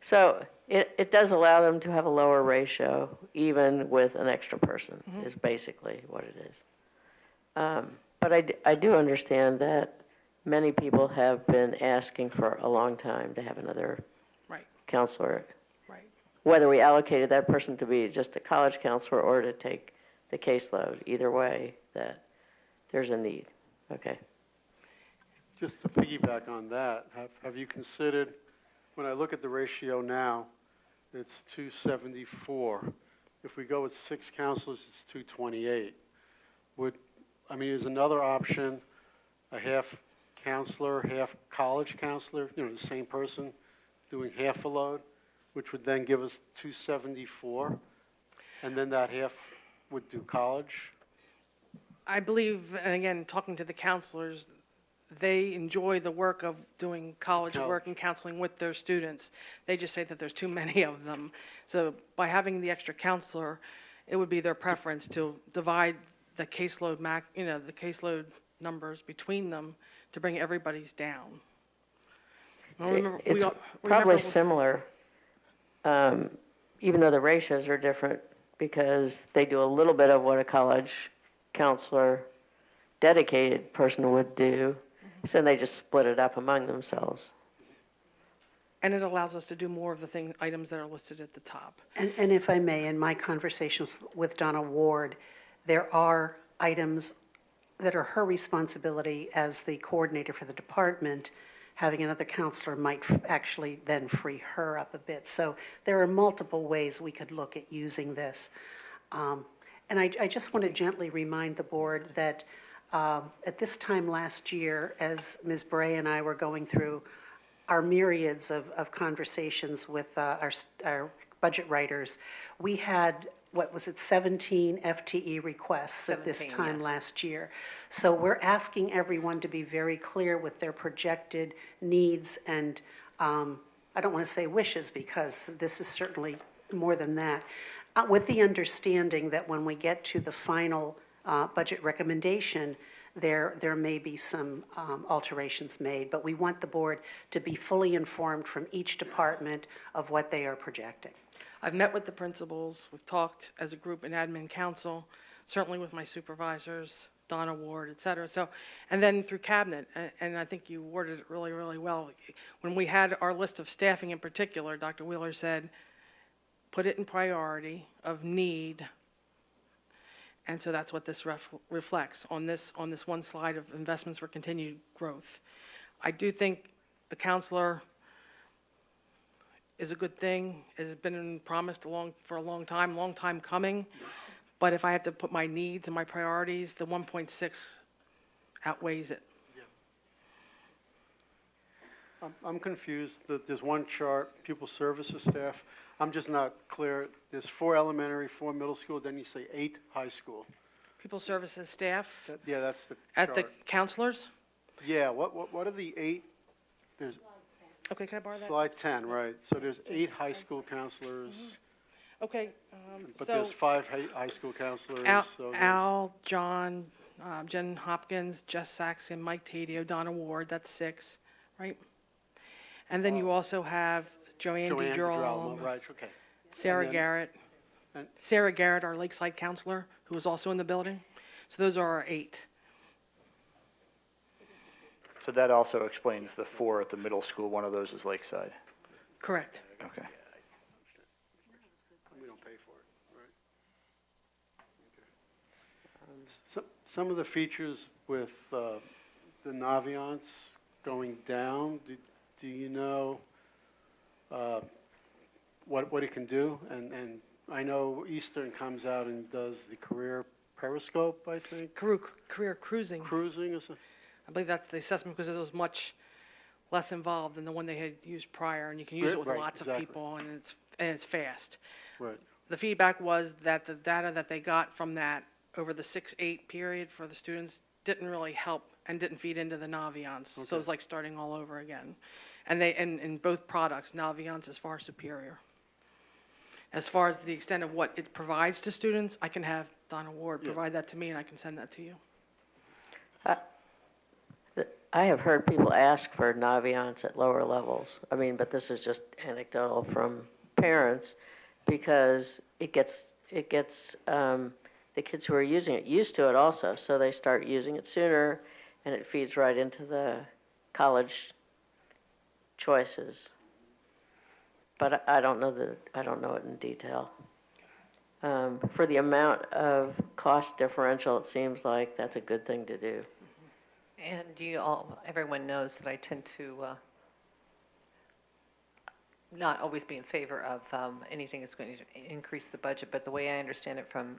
So it does allow them to have a lower ratio, even with an extra person, is basically what it is. But I do understand that many people have been asking for a long time to have another Right, counselor, right. whether we allocated that person to be just a college counselor or to take the caseload. Either way, that there's a need. Okay. Just to piggyback on that, have you considered, when I look at the ratio now, it's 274. If we go with 6 counselors, it's 228. Is another option a half counselor, half college counselor, the same person doing half a load, which would then give us 274, and then that half would do college? I believe, and again, talking to the counselors, they enjoy the work of doing college work and counseling with their students. They just say that there's too many of them. So by having the extra counselor, it would be their preference to divide the caseload the caseload numbers between them to bring everybody's down. It's probably similar, even though the ratios are different, because they do a little bit of what a college counselor, dedicated person would do, so they just split it up among themselves. And it allows us to do more of the items that are listed at the top. And if I may, in my conversations with Donna Ward, there are items that are her responsibility as the coordinator for the department. Having another counselor might actually then free her up a bit. So there are multiple ways we could look at using this. And I just want to gently remind the board that at this time last year, as Ms. Bray and I were going through our myriads of conversations with our budget writers, we had, 17 FTE requests at this 17, time yes. last year. So we're asking everyone to be very clear with their projected needs and, I don't want to say wishes, because this is certainly more than that, with the understanding that when we get to the final budget recommendation, there may be some alterations made, but we want the board to be fully informed from each department of what they are projecting. I've met with the principals, we've talked as a group in admin council, certainly with my supervisors, Donna Ward, et cetera. So, and then through cabinet, and I think you worded it really, really well. When we had our list of staffing in particular, Dr. Wheeler said, put it in priority of need, And so that's what this reflects on this one slide of investments for continued growth. I do think the counselor is a good thing, has been promised for a long time coming. But if I have to put my needs and my priorities, the 1.6 outweighs it. I'm confused that there's one chart, pupil services staff. I'm just not clear. There's 4 elementary, 4 middle school, then you say 8 high school. People services staff Yeah, that's the at the chart. counselors? Yeah, what are the 8? There's Okay, can I borrow that? slide 10, right. So there's 8 high school counselors, Okay, but so there's 5 high school counselors. So there's- Al, John, Jen Hopkins, Jess Saxon, Mike Tadio, Donna Ward, that's 6, right? And then you also have Joanne Joanne DeGirolamo, right, okay. Sarah then- Garrett. and- Sarah Garrett, our Lakeside counselor, who is also in the building. So those are our 8. So that also explains the 4 at the middle school. One of those is Lakeside. Correct. Okay. We don't pay for it, right? Okay. Some of the features with the Naviance going down, do you know what it can do? And I know Eastern comes out and does the career periscope, I think, Career cruising. cruising or something. I believe that's the assessment because it was much less involved than the one they had used prior, and you can use it with Right, lots of exactly. people, and it's fast. Right, The feedback was that the data that they got from that over the 6-8 period for the students didn't really help and didn't feed into the Naviance. So it was like starting all over again. And in both products, Naviance is far superior. As far as the extent of what it provides to students, I can have Donna Ward provide that to me, and I can send that to you. I have heard people ask for Naviance at lower levels. I mean, but this is just anecdotal from parents because it gets the kids who are using it used to it also, so they start using it sooner, and it feeds right into the college choices. But I don't know it in detail. For the amount of cost differential, it seems like that's a good thing to do. And everyone knows that I tend to not always be in favor of anything that's going to increase the budget, but the way I understand it from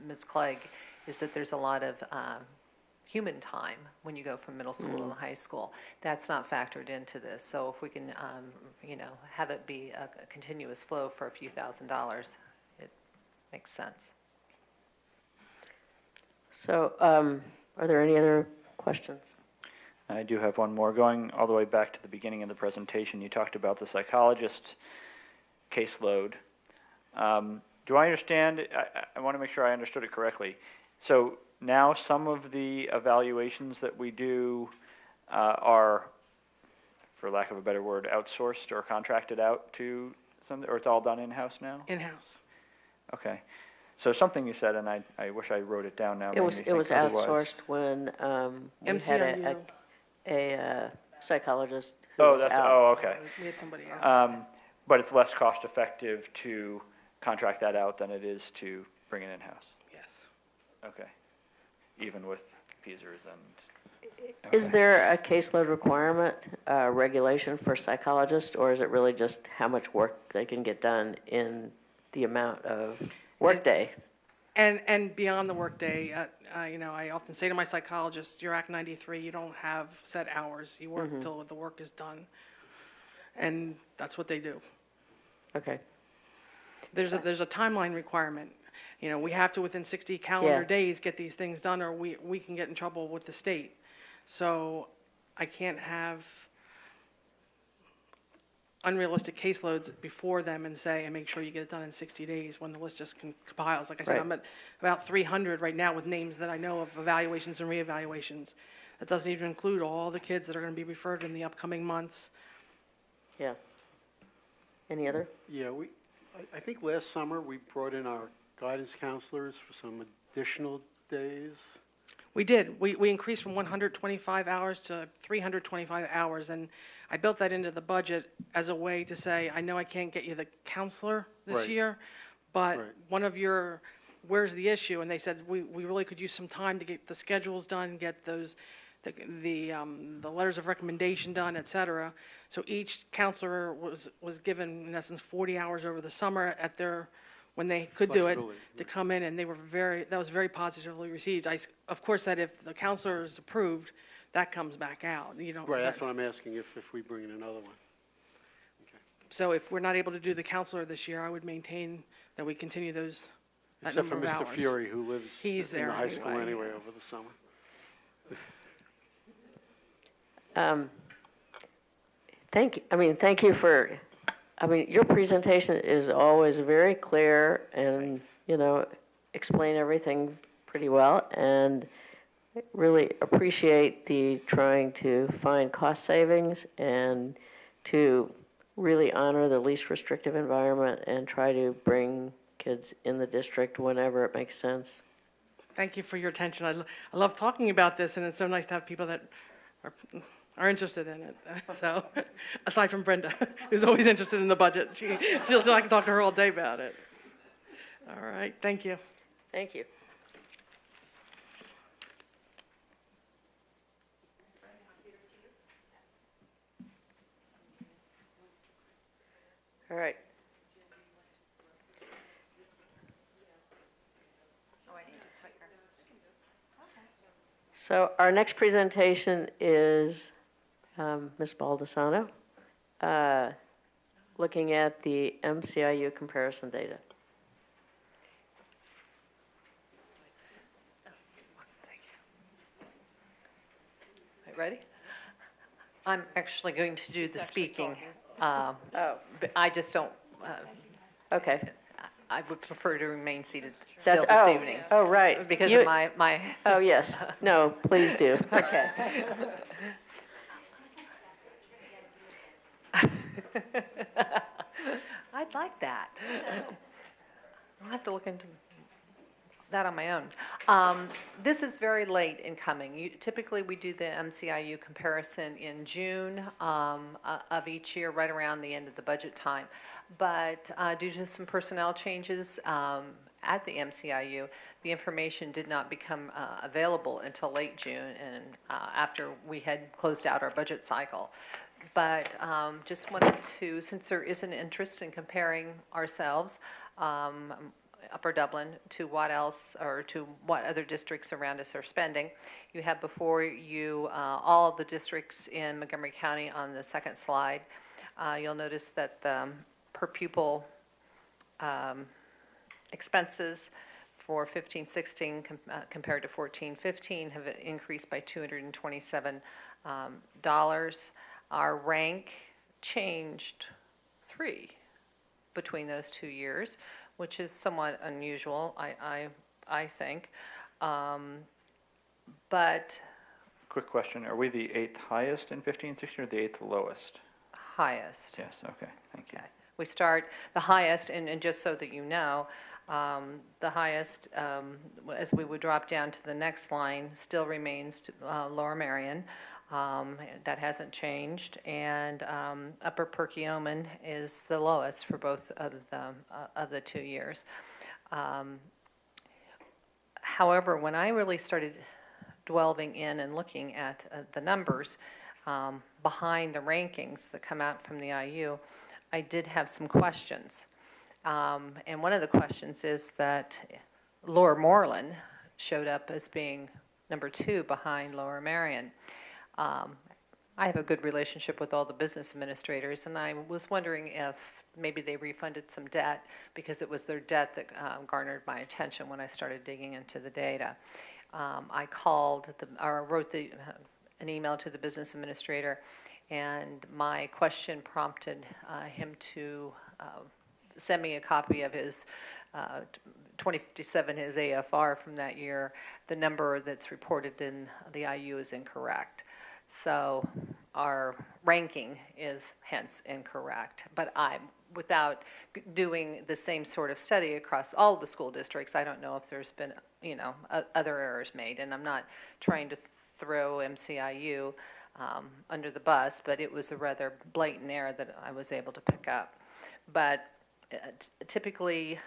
Ms. Clegg is that there's a lot of human time when you go from middle school to high school. That's not factored into this. So if we can, have it be a continuous flow for a few $1,000s, it makes sense. So, are there any other questions? I do have one more. Going all the way back to the beginning of the presentation, you talked about the psychologist caseload. Do I understand? I want to make sure I understood it correctly. So now some of the evaluations that we do are, for lack of a better word, outsourced or contracted out to some, or it's all done in-house now? In-house. Okay. So something you said, and I wish I wrote it down now. It made was me it was think otherwise. outsourced when we had MCRU. a psychologist who Oh, was that's out. oh, okay. We had somebody else. But it's less cost effective to contract that out than it is to bring it in-house. Yes. Okay. Even with Peasers and. Is okay. there a caseload requirement, regulation for psychologists, or is it really just how much work they can get done in the amount of workday? And beyond the workday, I often say to my psychologist, you're Act 93, you don't have set hours. You work until the work is done. And that's what they do. Okay. There's a timeline requirement. We have to, within 60 calendar Yeah. days, get these things done, or we can get in trouble with the state. So I can't have unrealistic caseloads before them and make sure you get it done in 60 days when the list just compiles. Like I said, Right. I'm at about 300 right now with names that I know of evaluations and reevaluations. That doesn't even include all the kids that are going to be referred in the upcoming months. Yeah. Any other? Yeah, I think last summer we brought in our guidance counselors for some additional days. We did. We increased from 125 hours to 325 hours, and I built that into the budget as a way to say, I know I can't get you the counselor this Right. year, but Right. one of your where's the issue? And they said, we really could use some time to get the schedules done, get those, the letters of recommendation done, et cetera. So each counselor was given, in essence, 40 hours over the summer at their, when they could do it, Flexibility, to come in, and they were that was very positively received. Of course, said if the counselor is approved, that comes back out, you know. Right, that's what I'm asking, if we bring in another one. So if we're not able to do the counselor this year, I would maintain that we continue that Except for number of Mr. hours. Fury, who lives He's in there the high school anyway. anyway over the summer. Thank you for, your presentation is always very clear and, explain everything pretty well, and really appreciate the trying to find cost savings and to really honor the least restrictive environment and try to bring kids in the district whenever it makes sense. Thank you for your attention. I love talking about this, and it's so nice to have people that are interested in it. So, aside from Brenda, who's always interested in the budget, I can talk to her all day about it. All right, thank you. Thank you. All right. So our next presentation is Ms. Baldessano, looking at the MCIU comparison data. Ready? I'm actually going to do the speaking. Oh, But I just don't, okay. I would prefer to remain seated still That's, this oh, evening. oh, right. Because You- of my, Oh, yes. No, please do. okay. I'd like that. I'll have to look into that on my own. This is very late in coming. Typically, we do the MCIU comparison in June of each year, right around the end of the budget time. But due to some personnel changes at the MCIU, the information did not become available until late June and after we had closed out our budget cycle. But just wanted to, since there is an interest in comparing ourselves, Upper Dublin, to what else, or to what other districts around us are spending. You have before you all of the districts in Montgomery County on the second slide. You'll notice that the per pupil expenses for 15-16 compared to 14-15 have increased by $227. Our rank changed 3 between those 2 years, which is somewhat unusual, I think. But Quick question, are we the 8th highest in 15, 16, or the 8th lowest? highest. Yes, okay, thank you. Okay. We start the highest, and just so that you know, the highest, as we would drop down to the next line, still remains Lower Merion. That hasn't changed, and Upper Perkiomen is the lowest for both of the 2 years. However, when I really started delving in and looking at the numbers behind the rankings that come out from the IU, I did have some questions. And one of the questions is that Lower Moreland showed up as being number 2 behind Lower Merion. I have a good relationship with all the business administrators, and I was wondering if maybe they refunded some debt, because it was their debt that garnered my attention when I started digging into the data. I called, or wrote an email to the business administrator, and my question prompted him to send me a copy of his 2057, his AFR from that year. The number that's reported in the IU is incorrect. So our ranking is hence incorrect. But without doing the same sort of study across all the school districts, I don't know if there's been, other errors made. And I'm not trying to throw MCIU under the bus, but it was a rather blatant error that I was able to pick up. But typically,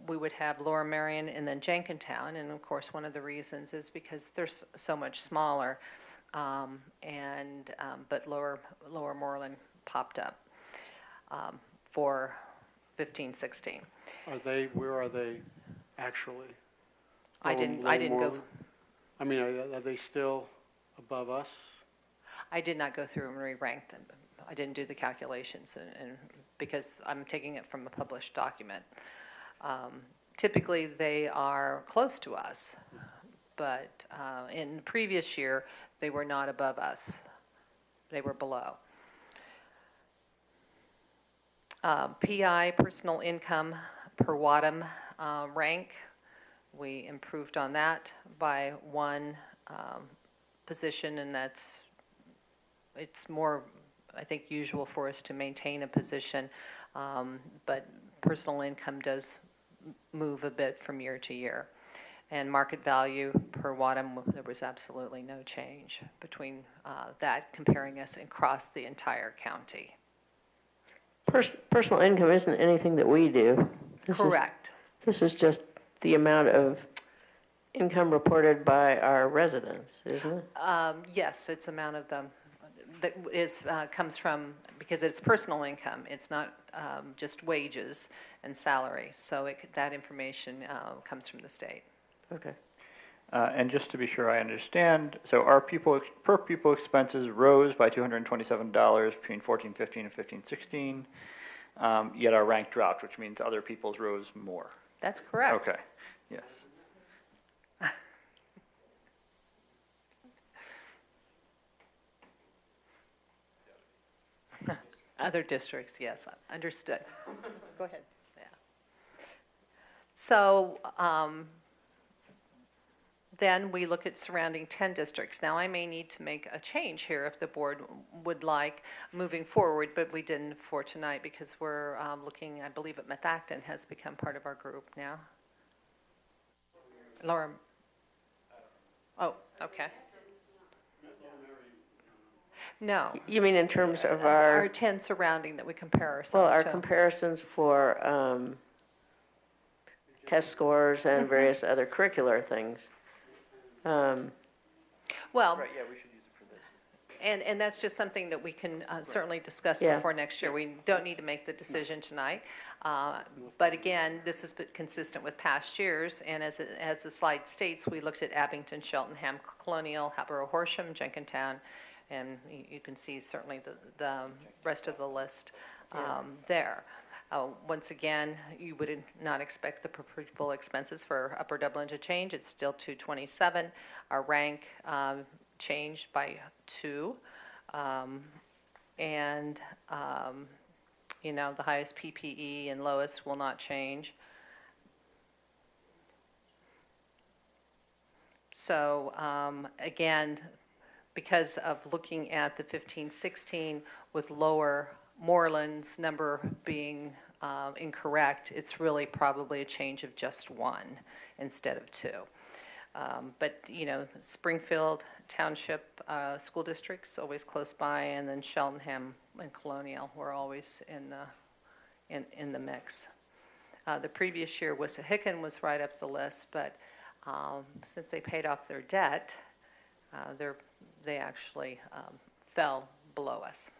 we would have Lower Marion and then Jenkintown. And of course, one of the reasons is because they're so much smaller. But Lower Moreland popped up for 15, 16. Where are they actually? I didn't go. I mean, are they still above us? I did not go through and re-rank them. I didn't do the calculations, and because I'm taking it from a published document. Typically, they are close to us, but in the previous year, they were not above us. They were below. PI, personal income per Wadham rank, we improved on that by one position, and it's more, I think, usual for us to maintain a position, but personal income does move a bit from year to year. And market value per Wadham, there was absolutely no change between that, comparing us across the entire county. Personal income isn't anything that we do. Correct. This is just the amount of income reported by our residents, isn't it? Yes, it's amount of them that comes from, because it's personal income. It's not just wages and salary. So that information comes from the state. Okay. And just to be sure I understand, so our per pupil expenses rose by $227 between 14-15 and 15-16, yet our rank dropped, which means other people's rose more. That's correct. Okay, yes. Other districts, yes, understood. Go ahead. Yeah. So then we look at surrounding 10 districts. Now, I may need to make a change here if the board would like moving forward, but we didn't for tonight because we're looking, I believe, at Methacton has become part of our group now. Laura. Oh, okay. No. You mean in terms of Our 10 surrounding that we compare well, ourselves our to. comparisons for test scores and various other curricular things? Well, Right, yeah, we should use it for this. and that's just something that we can certainly discuss Yeah. before next year. We don't need to make the decision tonight. But again, this is consistent with past years, and as the slide states, we looked at Abington, Cheltenham, Colonial, Hatboro, Horsham, Jenkintown, and you can see certainly the rest of the list there. Once again, you would not expect the per pupil expenses for Upper Dublin to change. It's still 227. Our rank changed by 2. The highest PPE and lowest will not change. So again, because of looking at the 15-16 with Lower Moreland's number being incorrect, it's really probably a change of just 1 instead of 2. But Springfield Township school districts always close by, and then Cheltenham and Colonial were always in the mix. The previous year, Wissahickon was right up the list, but since they paid off their debt, they actually fell below us.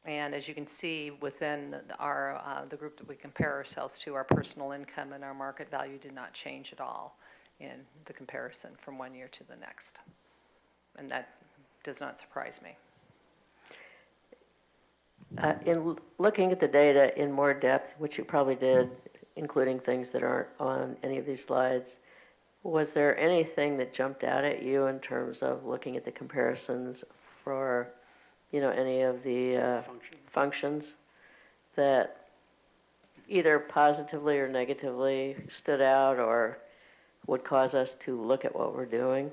And as you can see, within the group that we compare ourselves to, our personal income and our market value did not change at all in the comparison from one year to the next. And that does not surprise me. In looking at the data in more depth, which you probably did, including things that aren't on any of these slides, was there anything that jumped out at you in terms of looking at the comparisons for any of the functions that either positively or negatively stood out or would cause us to look at what we're doing?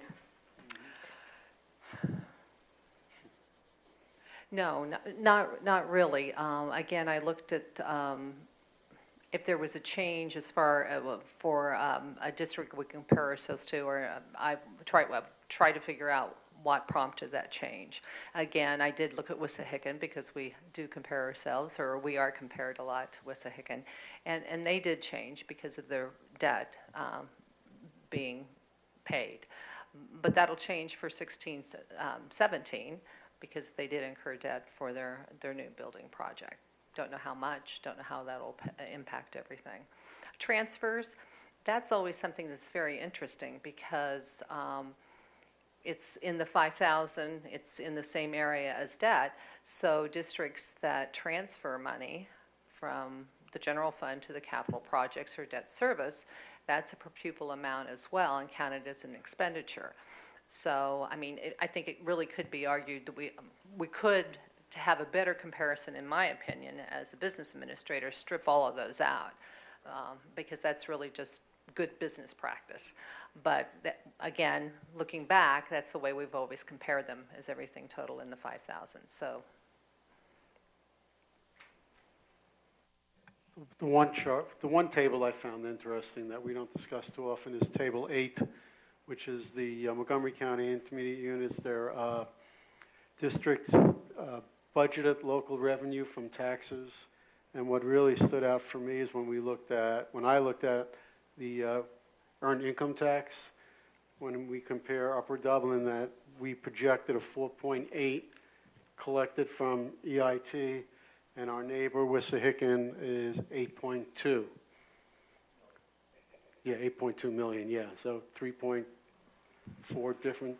No, not really. Again, I looked at if there was a change as far for a district we compare ourselves to, or I try to figure out what prompted that change. Again, I did look at Wissahickon because we do compare ourselves, or we are compared a lot to Wissahickon, and they did change because of their debt being paid. But that'll change for 16, 17, because they did incur debt for their new building project. Don't know how much, don't know how that'll impact everything. Transfers, that's always something that's very interesting because it's in the 5,000, it's in the same area as debt. So districts that transfer money from the general fund to the capital projects or debt service, that's a per pupil amount as well and counted as an expenditure. So, I mean, I think it really could be argued that we could, to have a better comparison, in my opinion, as a business administrator, strip all of those out because that's really just good business practice. But that, again, looking back, that's the way we've always compared them, as everything total in the 5,000. So. The one chart, the one table I found interesting that we don't discuss too often is Table 8, which is the Montgomery County Intermediate Units, their district's budgeted local revenue from taxes. And what really stood out for me is when I looked at the earned income tax, when we compare Upper Dublin, that we projected a 4.8 collected from EIT, and our neighbor, Wissahickon, is 8.2. Yeah, 8.2 million, yeah. So 3.4 different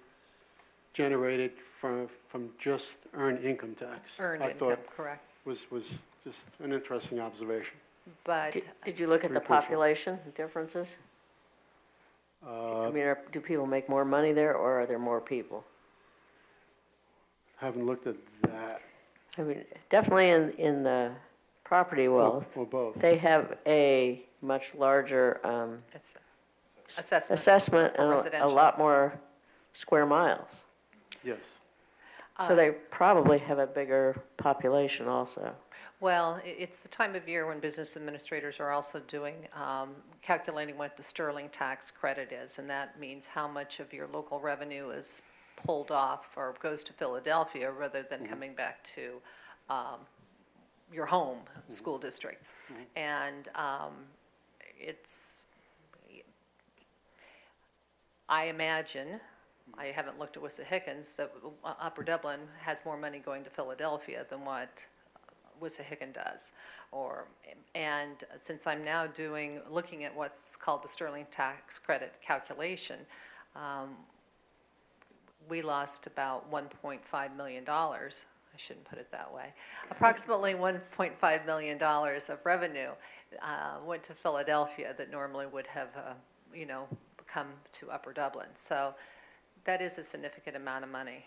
generated from just earned income tax. Earned I income, thought correct. was just an interesting observation. But Did you look at the 3.4. population differences? I mean, do people make more money there, or are there more people? Haven't looked at that. I mean, definitely in the property wealth, Or both. they have a much larger it's assessment. assessment and a residential. lot more square miles. Yes. So they probably have a bigger population also. Well, it's the time of year when business administrators are also doing, calculating what the Sterling tax credit is, and that means how much of your local revenue is pulled off or goes to Philadelphia rather than coming back to your home school district. And I imagine, I haven't looked at Wissahickons, that Upper Dublin has more money going to Philadelphia than what Wissahickon does. And since I'm now looking at what's called the Sterling tax credit calculation, we lost about $1.5 million. I shouldn't put it that way. Approximately $1.5 million of revenue went to Philadelphia that normally would have, come to Upper Dublin. So that is a significant amount of money.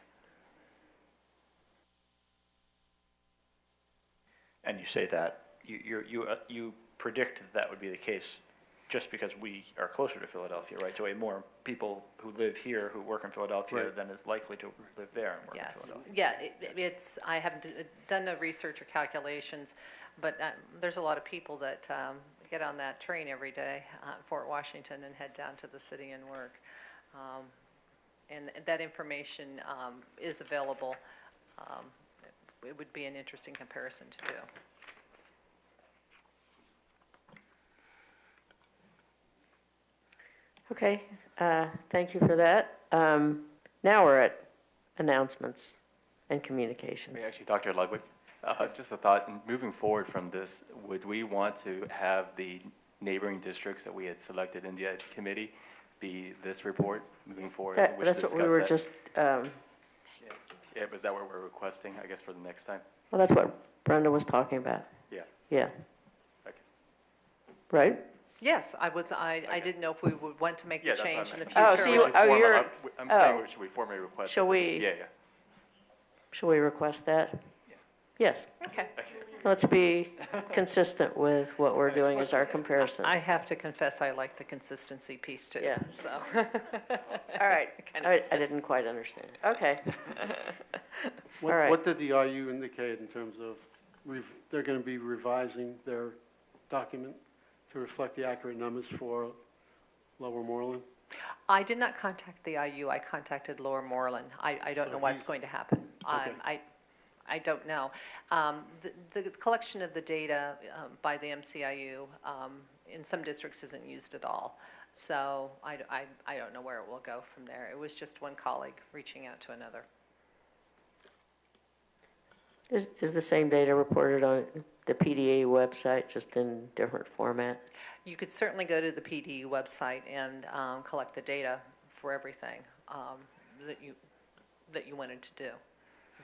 And you say that, you predict that would be the case just because we are closer to Philadelphia, right? So way more people who live here who work in Philadelphia Right. than is likely to live there and work Yes, in Philadelphia. yeah, I haven't done no research or calculations, but there's a lot of people that get on that train every day, Fort Washington, and head down to the city and work. And that information is available. It would be an interesting comparison to do. Okay, thank you for that. Now we're at announcements and communications. Hey, actually, Dr. Ludwig, just a thought, moving forward from this, would we want to have the neighboring districts that we had selected in the Ed committee be this report moving forward? That's what we were just, Yeah, was that what we're requesting, I guess, for the next time? well, that's what Brenda was talking about. Yeah. Yeah, Okay. right? Yes, I didn't know if we would want to make the Yeah, that's what I change in the meant. future. Oh, so you- you're- I'm oh. saying, should we formally request? Shall it? we- Yeah, yeah. Should we request that? Yes. Okay. Let's be consistent with what we're doing as our comparison. I have to confess, I like the consistency piece too. Yeah. So. All right, Kind of I didn't quite understand. Okay, What, All right. what did the RU indicate in terms of, they're going to be revising their document to reflect the accurate numbers for Lower Moreland? I did not contact the IU, I contacted Laura Moreland. I don't So know what's he's- going to happen. Okay. I don't know. The collection of the data by the MCIU in some districts isn't used at all. So I don't know where it will go from there. It was just one colleague reaching out to another. Is the same data reported on the PDA website, just in different format? You could certainly go to the PD website and collect the data for everything that you wanted to do.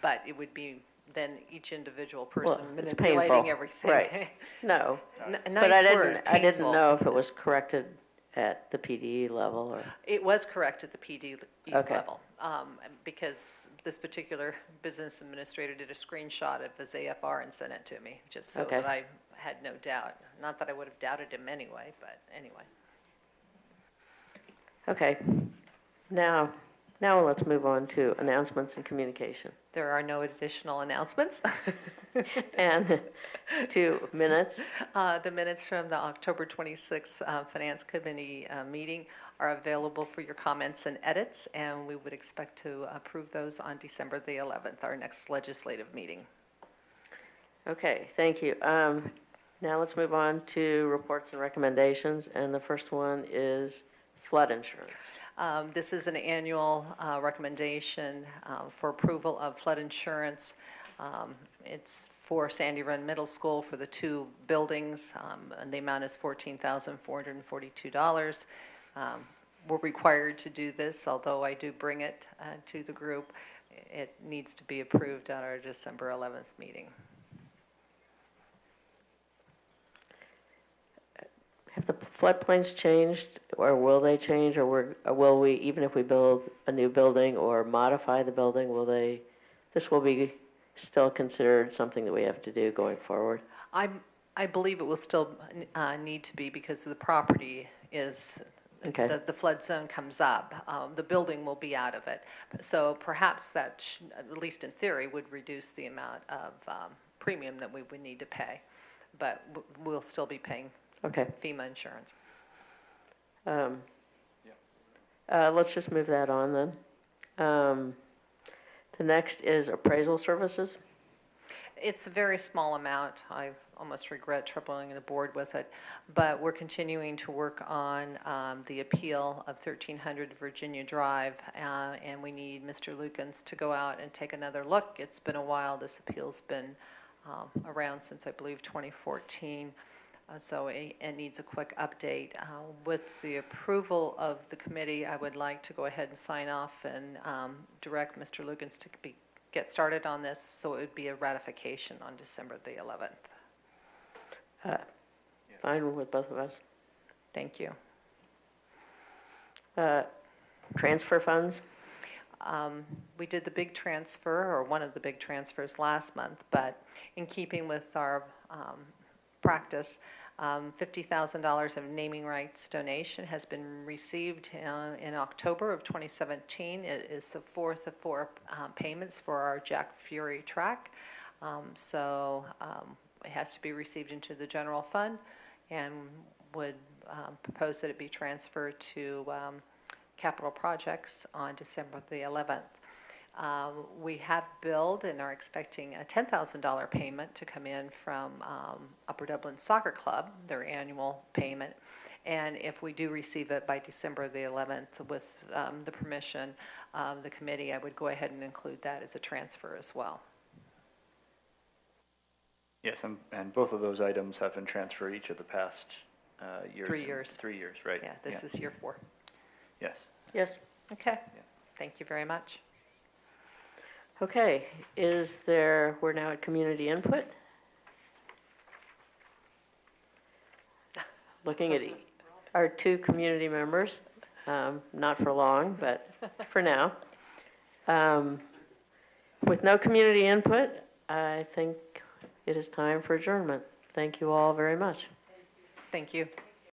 But it would be then each individual Well, person it's manipulating painful. everything. Right. No, Nice but I word, didn't painful. know if it was corrected at the PDE level or, It was correct at the PD Okay. level, because this particular business administrator did a screenshot of his AFR and sent it to me, just so Okay. that I had no doubt. Not that I would have doubted him anyway, but anyway. okay. Now let's move on to announcements and communication. There are no additional announcements. And to minutes. The minutes from the October 26th Finance Committee meeting are available for your comments and edits, and we would expect to approve those on December the 11th, our next legislative meeting. Okay, thank you. Now let's move on to reports and recommendations, and the first one is flood insurance. This is an annual recommendation for approval of flood insurance. It's for Sandy Run Middle School for the two buildings, and the amount is $14,442. We're required to do this, although I do bring it to the group. It needs to be approved at our December 11th meeting. Have the floodplains changed, or will they change, or will we, even if we build a new building or modify the building, this will be still considered something that we have to do going forward? I believe it will still need to be because the property is, Okay. the flood zone comes up. The building will be out of it. So perhaps that, at least in theory, would reduce the amount of premium that we would need to pay. But we'll still be paying Okay. FEMA insurance. Let's just move that on then. The next is appraisal services. It's a very small amount. I almost regret troubling the board with it. But we're continuing to work on the appeal of 1300 Virginia Drive, and we need Mr. Lukens to go out and take another look. It's been a while. This appeal's been around since, I believe, 2014. So it needs a quick update. With the approval of the committee, I would like to go ahead and sign off and direct Mr. Lukens to get started on this, so it would be a ratification on December the 11th. Fine with both of us. Thank you. Transfer funds. We did the big transfer, or one of the big transfers last month, but in keeping with our practice, $50,000 of naming rights donation has been received in October of 2017. It is the fourth of four payments for our Jack Fury track. So it has to be received into the general fund, and would propose that it be transferred to capital projects on December the 11th. We have billed and are expecting a $10,000 payment to come in from Upper Dublin Soccer Club, their annual payment. And if we do receive it by December the 11th with the permission of the committee, I would go ahead and include that as a transfer as well. Yes, and both of those items have been transferred each of the past years. 3 years. 3 years, right? Yeah, this is year 4. Yes. Yes. Okay. Thank you very much. Okay, we're now at community input. Looking at our two community members, not for long, but for now. With no community input, I think it is time for adjournment. Thank you all very much. Thank you.